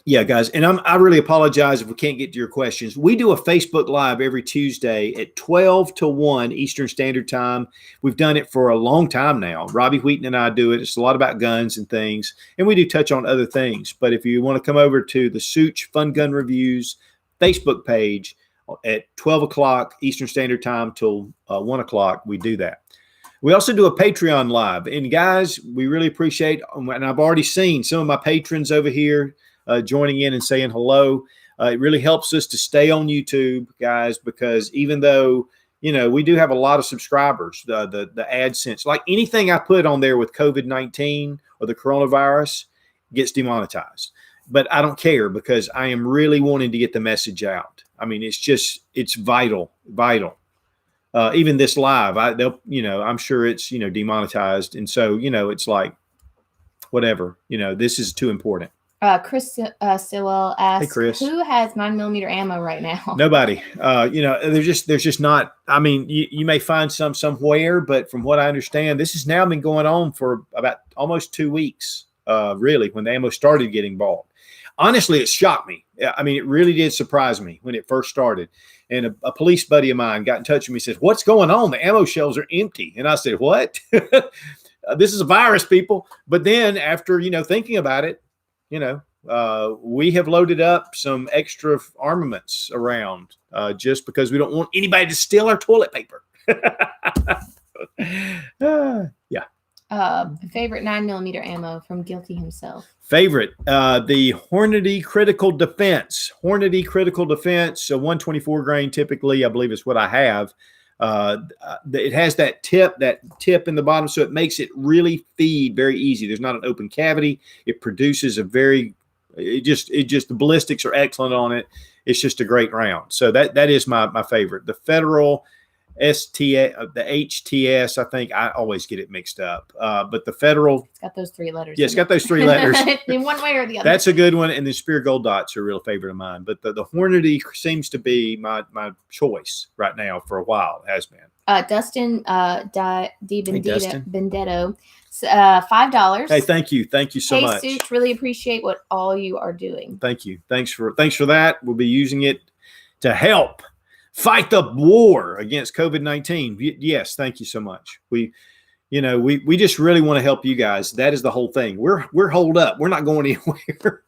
yeah, guys, and I really apologize if we can't get to your questions. We do a Facebook Live every Tuesday at 12 to 1 Eastern Standard Time. We've done it for a long time now. Robbie Wheaton and I do it. It's a lot about guns and things, and we do touch on other things. But if you want to come over to the Sootch Fun Gun Reviews Facebook page at 12 o'clock Eastern Standard Time till 1 o'clock, we do that. We also do a Patreon Live. And guys, we really appreciate, and I've already seen some of my patrons over here joining in and saying hello. It really helps us to stay on YouTube, guys, because even though, we do have a lot of subscribers, the AdSense, like anything I put on there with COVID-19 or the coronavirus gets demonetized. But I don't care because I am really wanting to get the message out. I mean, it's vital. Even this live, I'm sure it's, demonetized. And so, it's like, whatever, this is too important. Chris Sewell asks, hey, Chris. Who has 9mm ammo right now? Nobody. There's just not, I mean, you may find some somewhere, but from what I understand, this has now been going on for about almost 2 weeks, really, when the ammo started getting bought. Honestly, it shocked me. I mean, it really did surprise me when it first started. And a police buddy of mine got in touch with me and said, what's going on? The ammo shelves are empty. And I said, what? This is a virus, people. But then after, thinking about it, we have loaded up some extra armaments around just because we don't want anybody to steal our toilet paper. Yeah. Favorite 9mm ammo from Guilty himself. Favorite, the Hornady Critical Defense. Hornady Critical Defense, so 124 grain typically, I believe is what I have. It has that tip in the bottom, so it makes it really feed very easy. There's not an open cavity. It produces the ballistics are excellent on it. It's just a great round. So that is my favorite. The Federal STS, the HTS, I think I always get it mixed up. But the Federal, it's got those 3 letters. Yeah, it's got those 3 letters in one way or the other. That's a good one. And the Spear Gold Dots are a real favorite of mine. But the Hornady seems to be my choice right now for a while. It has been. Dustin Bendetto, $5. Hey, thank you so much. Hey, Sootch, really appreciate what all you are doing. Thank you. Thanks for that. We'll be using it to help fight the war against COVID-19. Yes, thank you so much. We just really want to help you guys. That is the whole thing. We're holed up. We're not going anywhere.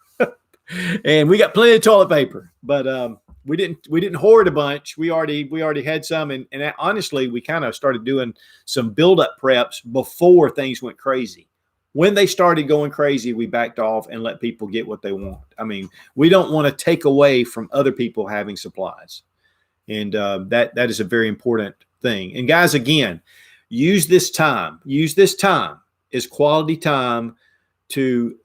And we got plenty of toilet paper, but we didn't hoard a bunch. We already had some, and honestly, we kind of started doing some build-up preps before things went crazy. When they started going crazy, we backed off and let people get what they want. I mean, we don't want to take away from other people having supplies. And that is a very important thing. And guys, again, use this time as quality time to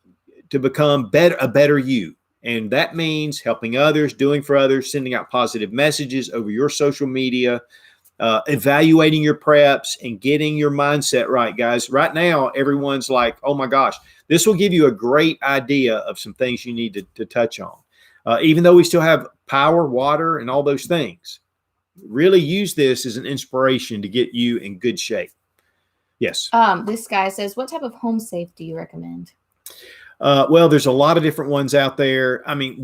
become a better you. And that means helping others, doing for others, sending out positive messages over your social media, evaluating your preps, and getting your mindset right, guys. Right now, everyone's like, oh my gosh, this will give you a great idea of some things you need to touch on. Even though we still have power, water, and all those things, really use this as an inspiration to get you in good shape. Yes. This guy says, what type of home safe do you recommend? Well, there's a lot of different ones out there. I mean,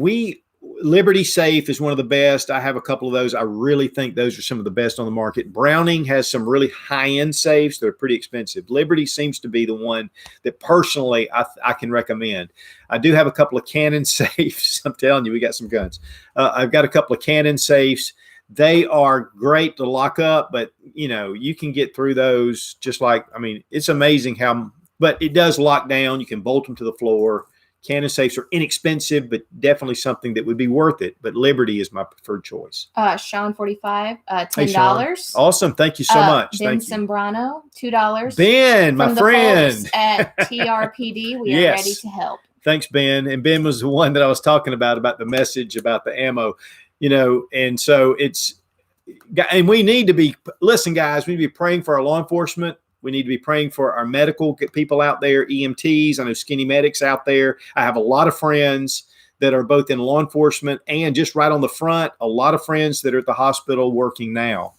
Liberty Safe is one of the best. I have a couple of those. I really think those are some of the best on the market. Browning has some really high-end safes. They're pretty expensive. Liberty seems to be the one that personally I can recommend. I do have a couple of Canon safes. I'm telling you, we got some guns. I've got a couple of Canon safes. They are great to lock up, but you can get through those it's amazing but it does lock down. You can bolt them to the floor. Canon safes are inexpensive, but definitely something that would be worth it. But Liberty is my preferred choice. Sean 45, $10. Hey, Sean. Awesome. Thank you so much. Ben Sembrano, $2. Ben, my friend. At TRPD, we are ready to help. Thanks, Ben. And Ben was the one that I was talking about the message about the ammo, and so and we need to be, listen, guys, we need to be praying for our law enforcement. We need to be praying for our medical people out there, EMTs. I know skinny medics out there. I have a lot of friends that are both in law enforcement and just right on the front. A lot of friends that are at the hospital working now.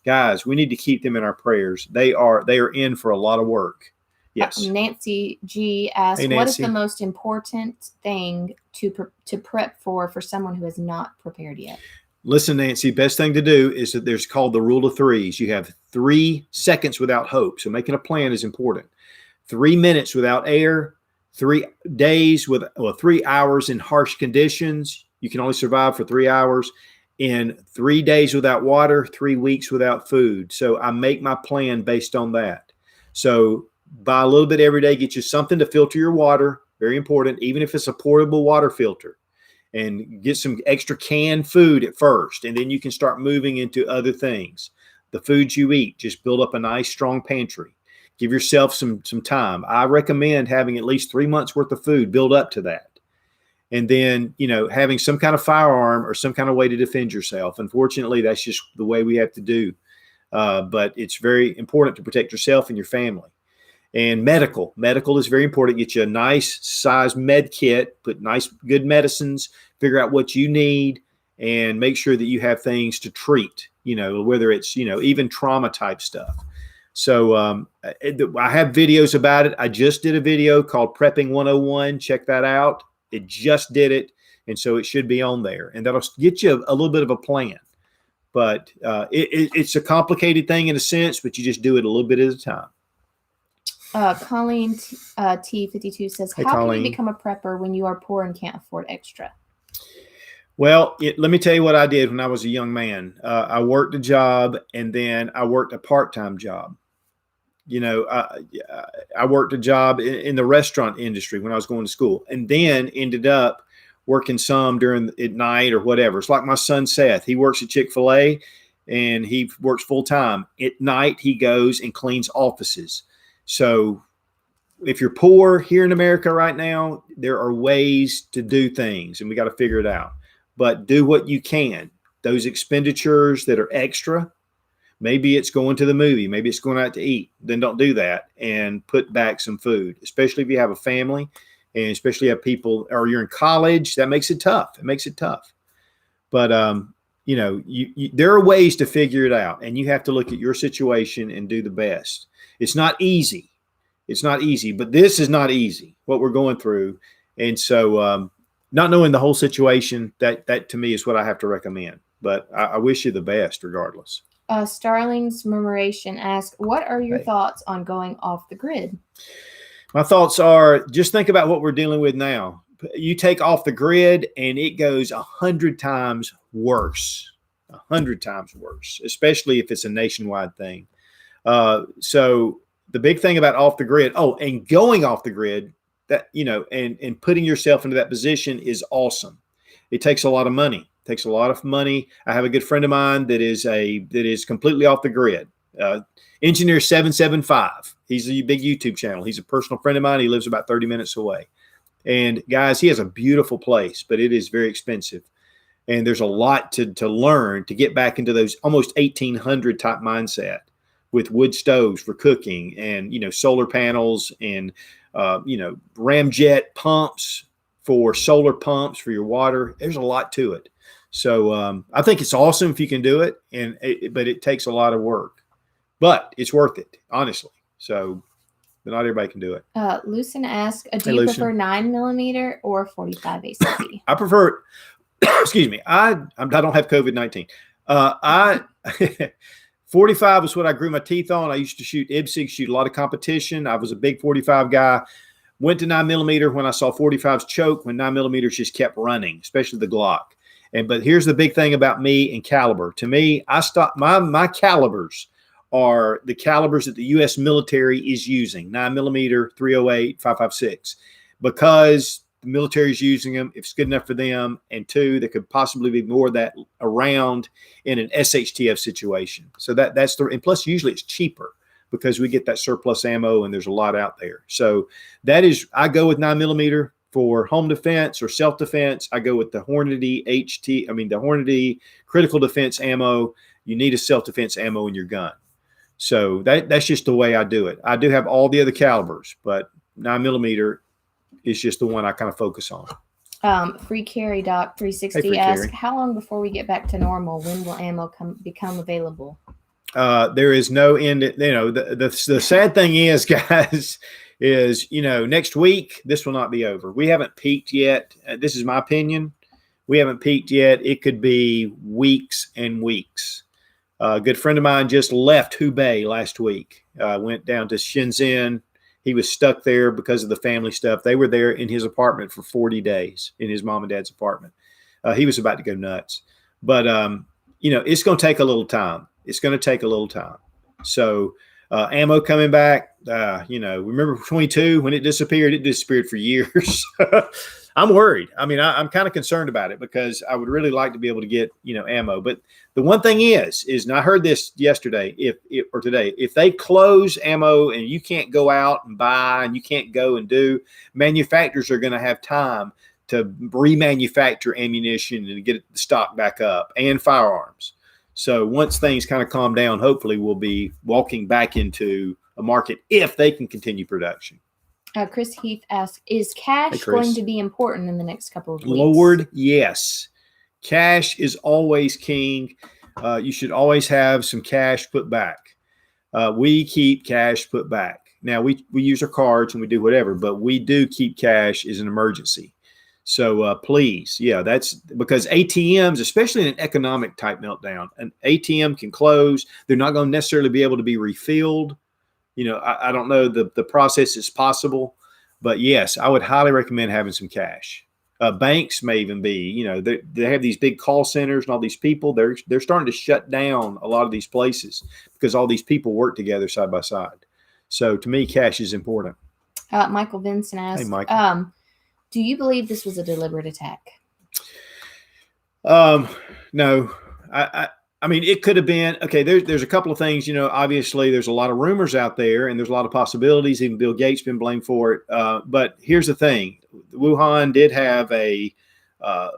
Guys, we need to keep them in our prayers. They are in for a lot of work. Yes. Nancy G asked, hey, Nancy, what is the most important thing to prep for someone who has not prepared yet? Listen, Nancy, best thing to do is that there's called the rule of threes. You have 3 seconds without hope. So making a plan is important. 3 minutes without air, 3 days 3 hours in harsh conditions. You can only survive for 3 hours. In 3 days without water, 3 weeks without food. So I make my plan based on that. So buy a little bit every day, get you something to filter your water. Very important, even if it's a portable water filter. And get some extra canned food at first, and then you can start moving into other things. The foods you eat, just build up a nice, strong pantry. Give yourself some time. I recommend having at least 3 months worth of food, build up to that. And then, having some kind of firearm or some kind of way to defend yourself. Unfortunately, that's just the way we have to do. But it's very important to protect yourself and your family. And medical is very important. Get you a nice size med kit, put nice, good medicines, figure out what you need, and make sure that you have things to treat, whether it's, even trauma type stuff. So I have videos about it. I just did a video called Prepping 101. Check that out. It just did it. And so it should be on there. And that'll get you a little bit of a plan. But it's a complicated thing in a sense, but you just do it a little bit at a time. Colleen T52 says, how can you become a prepper when you are poor and can't afford extra? Well, let me tell you what I did when I was a young man. I worked a job, and then I worked a part-time job. I worked a job in the restaurant industry when I was going to school, and then ended up working some at night or whatever. It's like my son Seth. He works at Chick-fil-A. and he works full time. At night, he goes and cleans offices. So if you're poor here in America right now, there are ways to do things, and we got to figure it out. But do what you can. Those expenditures that are extra, maybe it's going to the movie, maybe it's going out to eat. Then don't do that, and put back some food, especially if you have a family, and especially have people, or you're in college. That makes it tough. It makes it tough. But there are ways to figure it out, and you have to look at your situation and do the best. It's not easy. It's not easy, but this is not easy, what we're going through. And so not knowing the whole situation, that to me is what I have to recommend. But I wish you the best regardless. Starling's Murmuration asks, what are your thoughts on going off the grid? My thoughts are, just think about what we're dealing with now. You take off the grid and it goes 100 times worse, 100 times worse, especially if it's a nationwide thing. So the big thing about off the grid, and going off the grid, that, and putting yourself into that position is awesome. It takes a lot of money. It takes a lot of money. I have a good friend of mine that is completely off the grid. Engineer 775. He's a big YouTube channel. He's a personal friend of mine. He lives about 30 minutes away. And guys, he has a beautiful place, but it is very expensive. And there's a lot to learn to get back into those almost 1800 type mindset with wood stoves for cooking, and, solar panels, and, ramjet pumps for solar pumps for your water. There's a lot to it. So I think it's awesome if you can do it, but it takes a lot of work, but it's worth it, honestly. So not everybody can do it. Lucen asks, do you prefer 9mm or 45 ACP? I prefer, excuse me, I don't have COVID-19. 45 is what I grew my teeth on. I used to shoot IBSIG, shoot a lot of competition. I was a big 45 guy. Went to 9mm when I saw 45s choke, when 9mm just kept running, especially the Glock. But here's the big thing about me and caliber. To me, I stopped my calibers are the calibers that the U.S. military is using, 9mm, 308, 5.56, because the military is using them. If it's good enough for them, and two, there could possibly be more of that around in an SHTF situation. So that's and plus usually it's cheaper because we get that surplus ammo and there's a lot out there. So I go with 9mm for home defense or self-defense. I go with the Hornady the Hornady critical defense ammo. You need a self-defense ammo in your gun. So that's just the way I do it. I do have all the other calibers, but 9mm is just the one I kind of focus on. Free Carry Doc 360 asks, how long before we get back to normal? When will ammo become available? There is no end. The sad thing is, guys, is, next week, this will not be over. We haven't peaked yet. This is my opinion. We haven't peaked yet. It could be weeks and weeks. A good friend of mine just left Hubei last week, went down to Shenzhen. He was stuck there because of the family stuff. They were there in his apartment for 40 days, in his mom and dad's apartment. He was about to go nuts. But, it's going to take a little time. It's going to take a little time. So ammo coming back, remember 22 when it disappeared for years. I'm worried. I mean, I'm kind of concerned about it because I would really like to be able to get, ammo. But the one thing is, and I heard this yesterday, or today, if they close ammo and you can't go out and buy and you can't go and do, manufacturers are going to have time to remanufacture ammunition and get the stock back up, and firearms. So once things kind of calm down, hopefully we'll be walking back into a market if they can continue production. Chris Heath asks, is cash going to be important in the next couple of weeks? Lord, yes. Cash is always king. You should always have some cash put back. We keep cash put back. Now, we use our cards and we do whatever, but we do keep cash as an emergency. So please, that's because ATMs, especially in an economic type meltdown, an ATM can close. They're not going to necessarily be able to be refilled. I don't know the process is possible, but yes, I would highly recommend having some cash. Banks may even be, they have these big call centers and all these people. They're starting to shut down a lot of these places because all these people work together side by side. So to me, cash is important. Michael Vincent asks, hey, Michael. Do you believe this was a deliberate attack? No, I I mean, it could have been, okay, there's a couple of things, obviously there's a lot of rumors out there and there's a lot of possibilities. Even Bill Gates been blamed for it. But here's the thing. Wuhan did have a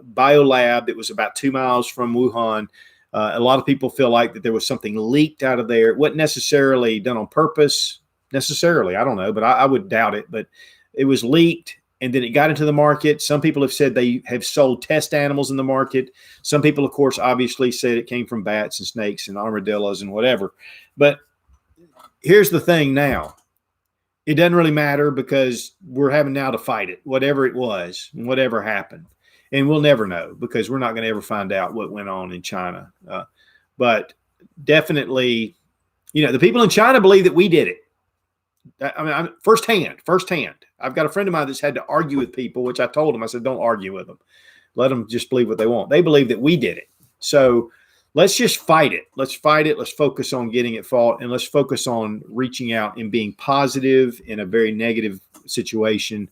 bio lab that was about 2 miles from Wuhan. A lot of people feel like that there was something leaked out of there. It wasn't necessarily done on purpose, necessarily. I don't know, but I would doubt it. But it was leaked. And then it got into the market. Some people have said they have sold test animals in the market. Some people, of course, obviously said it came from bats and snakes and armadillos and whatever. But here's the thing now. It doesn't really matter because we're having now to fight it, whatever it was, and whatever happened. And we'll never know because we're not going to ever find out what went on in China. But definitely, the people in China believe that we did it. I mean, firsthand. I've got a friend of mine that's had to argue with people, which I told him, I said, don't argue with them. Let them just believe what they want. They believe that we did it. So let's just fight it. Let's fight it. Let's focus on getting it fought. And let's focus on reaching out and being positive in a very negative situation,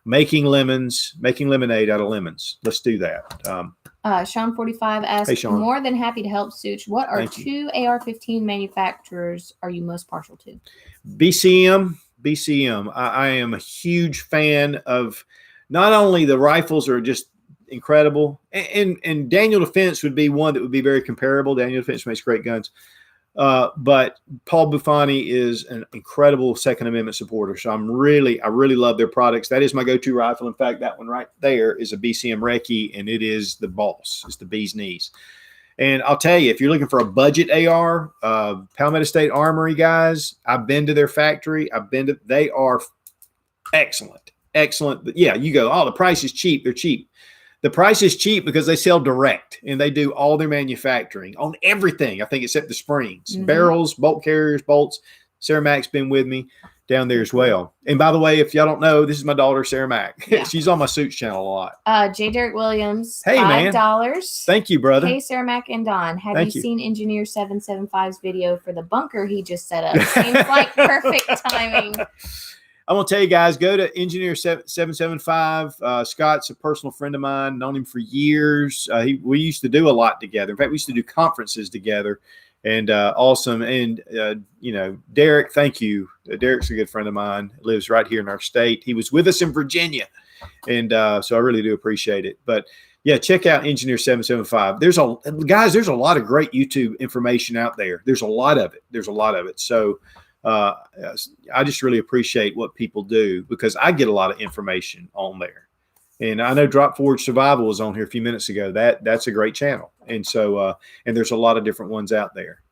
making lemonade out of lemons. Let's do that. Sean 45 asks, hey, Sean. More than happy to help, Sootch. What are two AR-15 manufacturers are you most partial to? BCM. I am a huge fan of not only the rifles are just incredible, and Daniel Defense would be one that would be very comparable. Daniel Defense makes great guns. But Paul Buffoni is an incredible Second Amendment supporter. So I really love their products. That is my go-to rifle. In fact, that one right there is a BCM Recce, and it is the boss. It's the bee's knees. And I'll tell you, if you're looking for a budget AR, Palmetto State Armory guys, I've been to their factory. They are excellent. But yeah, you go, oh, the price is cheap. They're cheap. The price is cheap because they sell direct and they do all their manufacturing on everything, I think, except the springs, barrels, bolt carriers, bolts. Sarah Mack's been with me down there as well. And by the way, if y'all don't know, this is my daughter, Sarah Mack. Yeah. She's on my Sootch channel a lot. J. Derek Williams, hey, $5. Man. Thank you, brother. Hey, Sarah Mack and Don. Have you seen Engineer 775's video for the bunker he just set up? Seems like perfect timing. I want to tell you guys, go to Engineer 775. Scott's a personal friend of mine, known him for years. We used to do a lot together. In fact, we used to do conferences together, and awesome. And, Derek, thank you. Derek's a good friend of mine, lives right here in our state. He was with us in Virginia, and so I really do appreciate it. But, yeah, check out Engineer 775. There's a lot of great YouTube information out there. There's a lot of it. So, I just really appreciate what people do because I get a lot of information on there. And I know Drop Forward Survival was on here a few minutes ago. That's a great channel. And so, and there's a lot of different ones out there.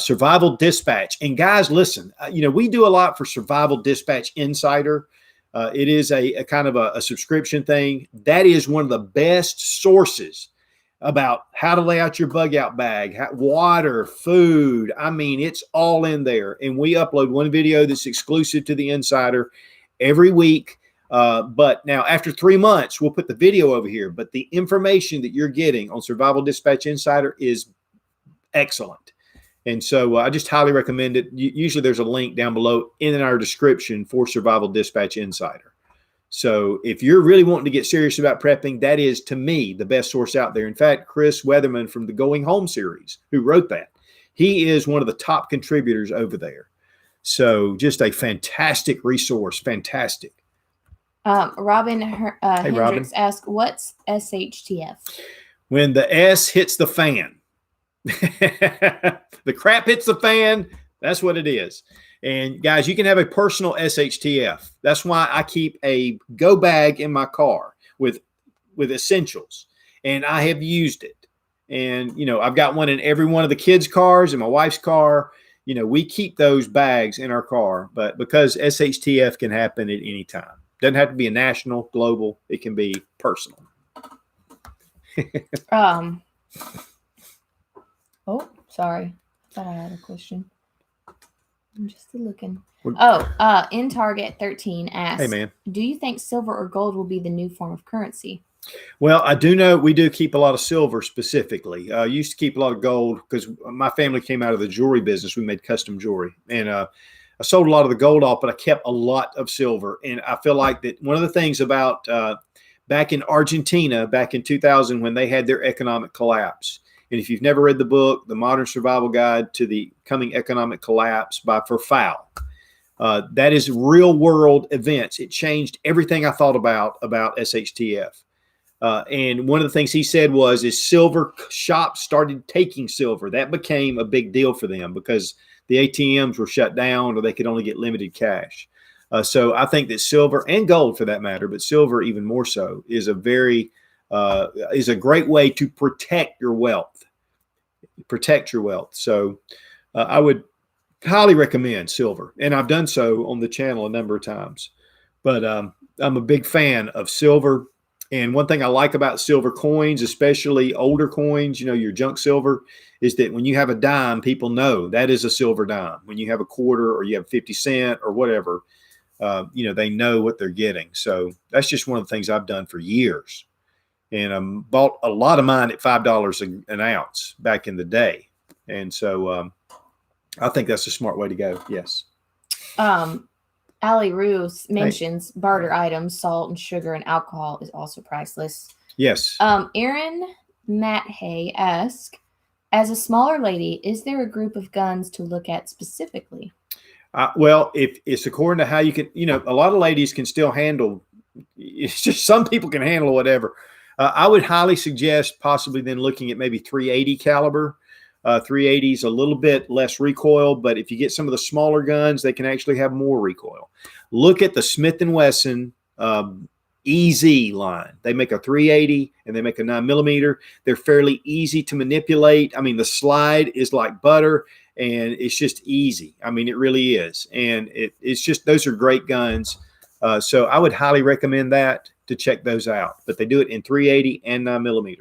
Survival Dispatch. And guys, listen, we do a lot for Survival Dispatch Insider. It is a kind of a subscription thing. That is one of the best sources about how to lay out your bug out bag, water, food. I mean, it's all in there. And we upload one video that's exclusive to the Insider every week. But now after 3 months, we'll put the video over here. But the information that you're getting on Survival Dispatch Insider is excellent. And so I just highly recommend it. Usually there's a link down below in our description for Survival Dispatch Insider. So if you're really wanting to get serious about prepping, that is, to me, the best source out there. In fact, Chris Weatherman from the Going Home series, who wrote that, he is one of the top contributors over there. So just a fantastic resource. Fantastic. Robin Hendricks asks, what's SHTF? When the S hits the fan. The crap hits the fan. That's what it is. And guys, you can have a personal SHTF. That's why I keep a go bag in my car with essentials, and I have used it. And, I've got one in every one of the kids' cars and my wife's car. We keep those bags in our car, but because SHTF can happen at any time. Doesn't have to be a national, global. It can be personal. Oh, sorry. I thought I had a question. I'm just looking. In Target 13 asks, hey, man, do you think silver or gold will be the new form of currency? Well, I do know we do keep a lot of silver specifically. Used to keep a lot of gold because my family came out of the jewelry business. We made custom jewelry, and I sold a lot of the gold off, but I kept a lot of silver. And I feel like that one of the things about back in Argentina, back in 2000, when they had their economic collapse, And if you've never read the book, The Modern Survival Guide to the Coming Economic Collapse by Fowl, that is real world events. It changed everything I thought about SHTF. And one of the things he said is silver shops started taking silver. That became a big deal for them because the ATMs were shut down or they could only get limited cash. So I think that silver and gold, for that matter, but silver even more so, is a great way to protect your wealth. So I would highly recommend silver, and I've done so on the channel a number of times. But I'm a big fan of silver. And one thing I like about silver coins, especially older coins, your junk silver, is that when you have a dime, people know that is a silver dime. When you have a quarter or you have 50 cents or whatever, they know what they're getting. So that's just one of the things I've done for years. And bought a lot of mine at $5 an ounce back in the day. And so I think that's a smart way to go. Yes. Ali Rue mentions barter items, salt and sugar and alcohol is also priceless. Yes. Aaron Mathay asks, as a smaller lady, is there a group of guns to look at specifically? Well, if it's according to how you can, a lot of ladies can still handle. It's just some people can handle whatever. I would highly suggest possibly then looking at maybe 380 caliber. 380 is a little bit less recoil, but if you get some of the smaller guns, they can actually have more recoil. Look at the Smith & Wesson EZ line. They make a 380 and they make a 9mm. They're fairly easy to manipulate. I mean, the slide is like butter and it's just easy. I mean, it really is. And it's just, those are great guns. So I would highly recommend that to check those out, but they do it in 380 and 9mm.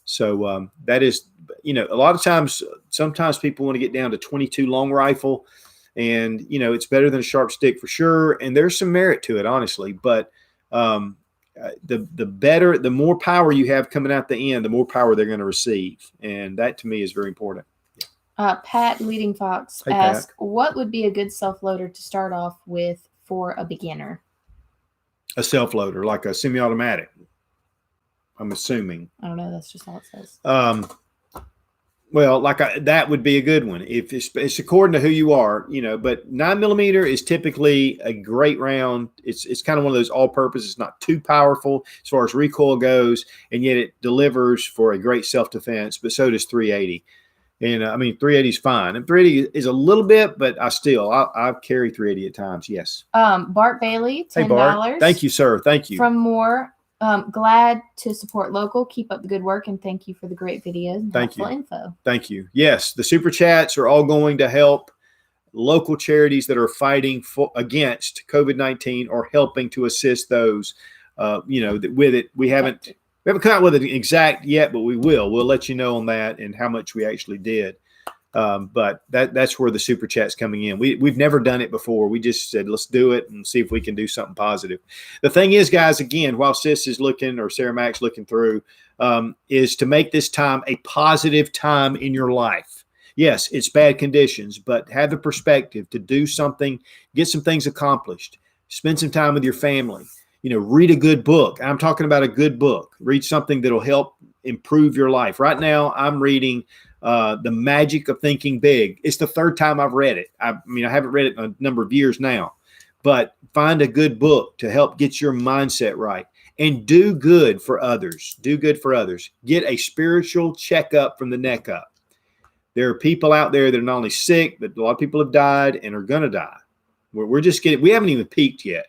So that is, a lot of times, sometimes people want to get down to 22 long rifle, and it's better than a sharp stick for sure. And there's some merit to it, honestly. But the more power you have coming out the end, the more power they're going to receive, and that to me is very important. Pat Leading Fox asks, what would be a good self-loader to start off with for a beginner? A self-loader, like a semi-automatic, I'm assuming. I don't know. That's just all it says. Well, that would be a good one. If it's according to who you are, but 9mm is typically a great round. It's kind of one of those all-purpose. It's not too powerful as far as recoil goes, and yet it delivers for a great self-defense, but so does 380. And 380 is fine. And 380 is a little bit, but I carry 380 at times. Yes. Bart Bailey, $10. Hey, Bart. Thank you, sir. Thank you. From Moore. Glad to support local. Keep up the good work, and thank you for the great videos and helpful info. Thank you. Yes, the super chats are all going to help local charities that are fighting against COVID-19 or helping to assist those. With it, we haven't come out with an exact yet, but we will. We'll let you know on that and how much we actually did. But that's where the super chat's coming in. We've never done it before. We just said, let's do it and see if we can do something positive. The thing is, guys, again, while Sis is looking, or Sarah Mac's looking through, is to make this time a positive time in your life. Yes, it's bad conditions, but have the perspective to do something, get some things accomplished, spend some time with your family, read a good book. I'm talking about a good book. Read something that'll help improve your life. Right now, I'm reading The Magic of Thinking Big. It's the third time I've read it. I haven't read it in a number of years now, but find a good book to help get your mindset right and do good for others. Do good for others. Get a spiritual checkup from the neck up. There are people out there that are not only sick, but a lot of people have died and are going to die. We haven't even peaked yet.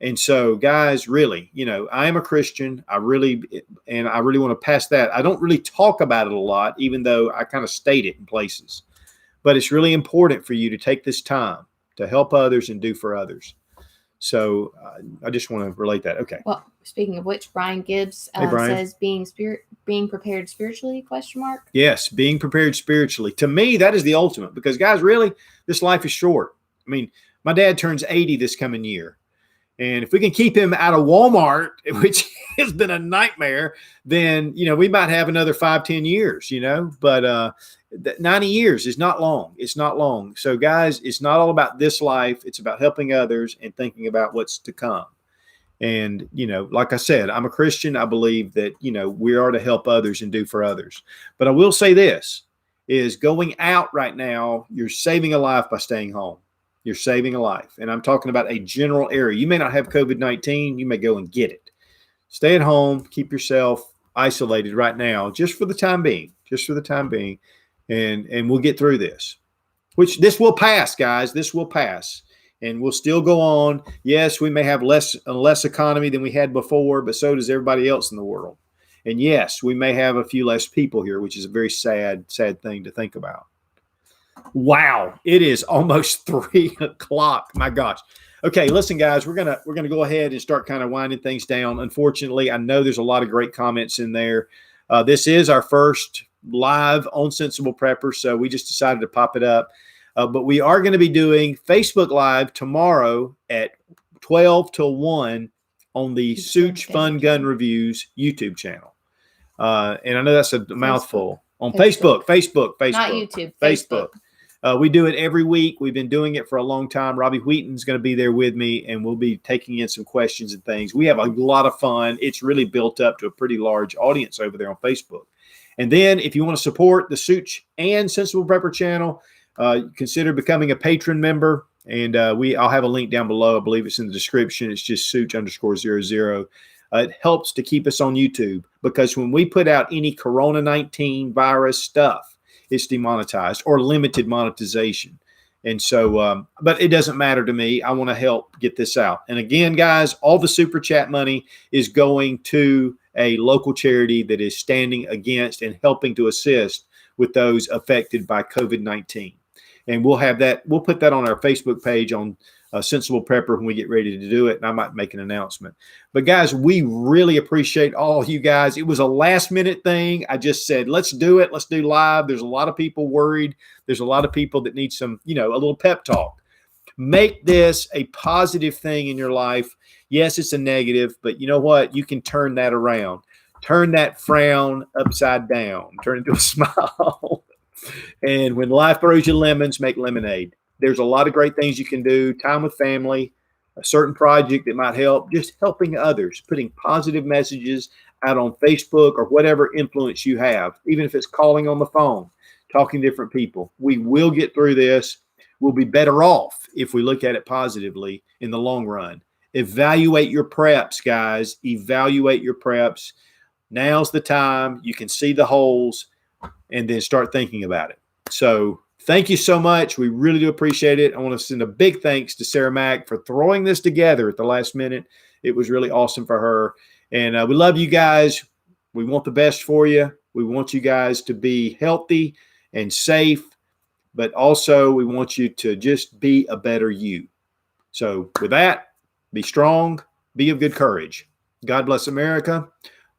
And so, guys, really, I am a Christian. I really want to pass that. I don't really talk about it a lot, even though I kind of state it in places. But it's really important for you to take this time to help others and do for others. So I just want to relate that. Okay. Well, speaking of which, Brian Gibbs says being prepared spiritually, ? Yes, being prepared spiritually. To me, that is the ultimate, because, guys, really, this life is short. My dad turns 80 this coming year. And if we can keep him out of Walmart, which has been a nightmare, then, we might have another 5-10 years, but 90 years is not long. It's not long. So, guys, it's not all about this life. It's about helping others and thinking about what's to come. And, like I said, I'm a Christian. I believe that, we are to help others and do for others. But I will say this is going out right now, you're saving a life by staying home. You're saving a life. And I'm talking about a general area. You may not have COVID-19. You may go and get it. Stay at home. Keep yourself isolated right now, just for the time being. And we'll get through this, which this will pass, guys. This will pass. And we'll still go on. Yes, we may have a less economy than we had before, but so does everybody else in the world. And yes, we may have a few less people here, which is a very sad thing to think about. Wow, it is almost 3 o'clock. My gosh. Okay, listen, guys, we're gonna go ahead and start kind of winding things down. Unfortunately, I know there's a lot of great comments in there. This is our first live on Sensible Prepper, so we just decided to pop it up. But we are going to be doing Facebook Live tomorrow at 12 till 1 on the Sootch Fun Gun Reviews YouTube channel. And I know that's a mouthful. On Facebook. Not YouTube. Facebook. We do it every week. We've been doing it for a long time. Robbie Wheaton's going to be there with me, and we'll be taking in some questions and things. We have a lot of fun. It's really built up to a pretty large audience over there on Facebook. And then if you want to support the Sootch and Sensible Prepper channel, consider becoming a patron member, and I'll have a link down below. I believe it's in the description. It's just Sootch_00. It helps to keep us on YouTube, because when we put out any Corona-19 virus stuff, it's demonetized or limited monetization. And so, but it doesn't matter to me. I want to help get this out. And again, guys, all the super chat money is going to a local charity that is standing against and helping to assist with those affected by COVID-19. And we'll put that on our Facebook page on Sensible Prepper when we get ready to do it. And I might make an announcement. But guys, we really appreciate all you guys. It was a last minute thing. I just said, let's do it. Let's do live. There's a lot of people worried. There's a lot of people that need some, a little pep talk. Make this a positive thing in your life. Yes, it's a negative, but you know what? You can turn that around. Turn that frown upside down. Turn it into a smile. And when life throws you lemons, make lemonade. There's a lot of great things you can do. Time with family, a certain project that might help, just helping others, putting positive messages out on Facebook or whatever influence you have, even if it's calling on the phone, talking to different people. We will get through this. We'll be better off if we look at it positively in the long run. Evaluate your preps, guys. Evaluate your preps. Now's the time. You can see the holes and then start thinking about it. So thank you so much. We really do appreciate it. I want to send a big thanks to Sarah Mack for throwing this together at the last minute. It was really awesome for her. And we love you guys. We want the best for you. We want you guys to be healthy and safe, but also we want you to just be a better you. So with that, be strong, be of good courage. God bless America.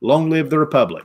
Long live the Republic.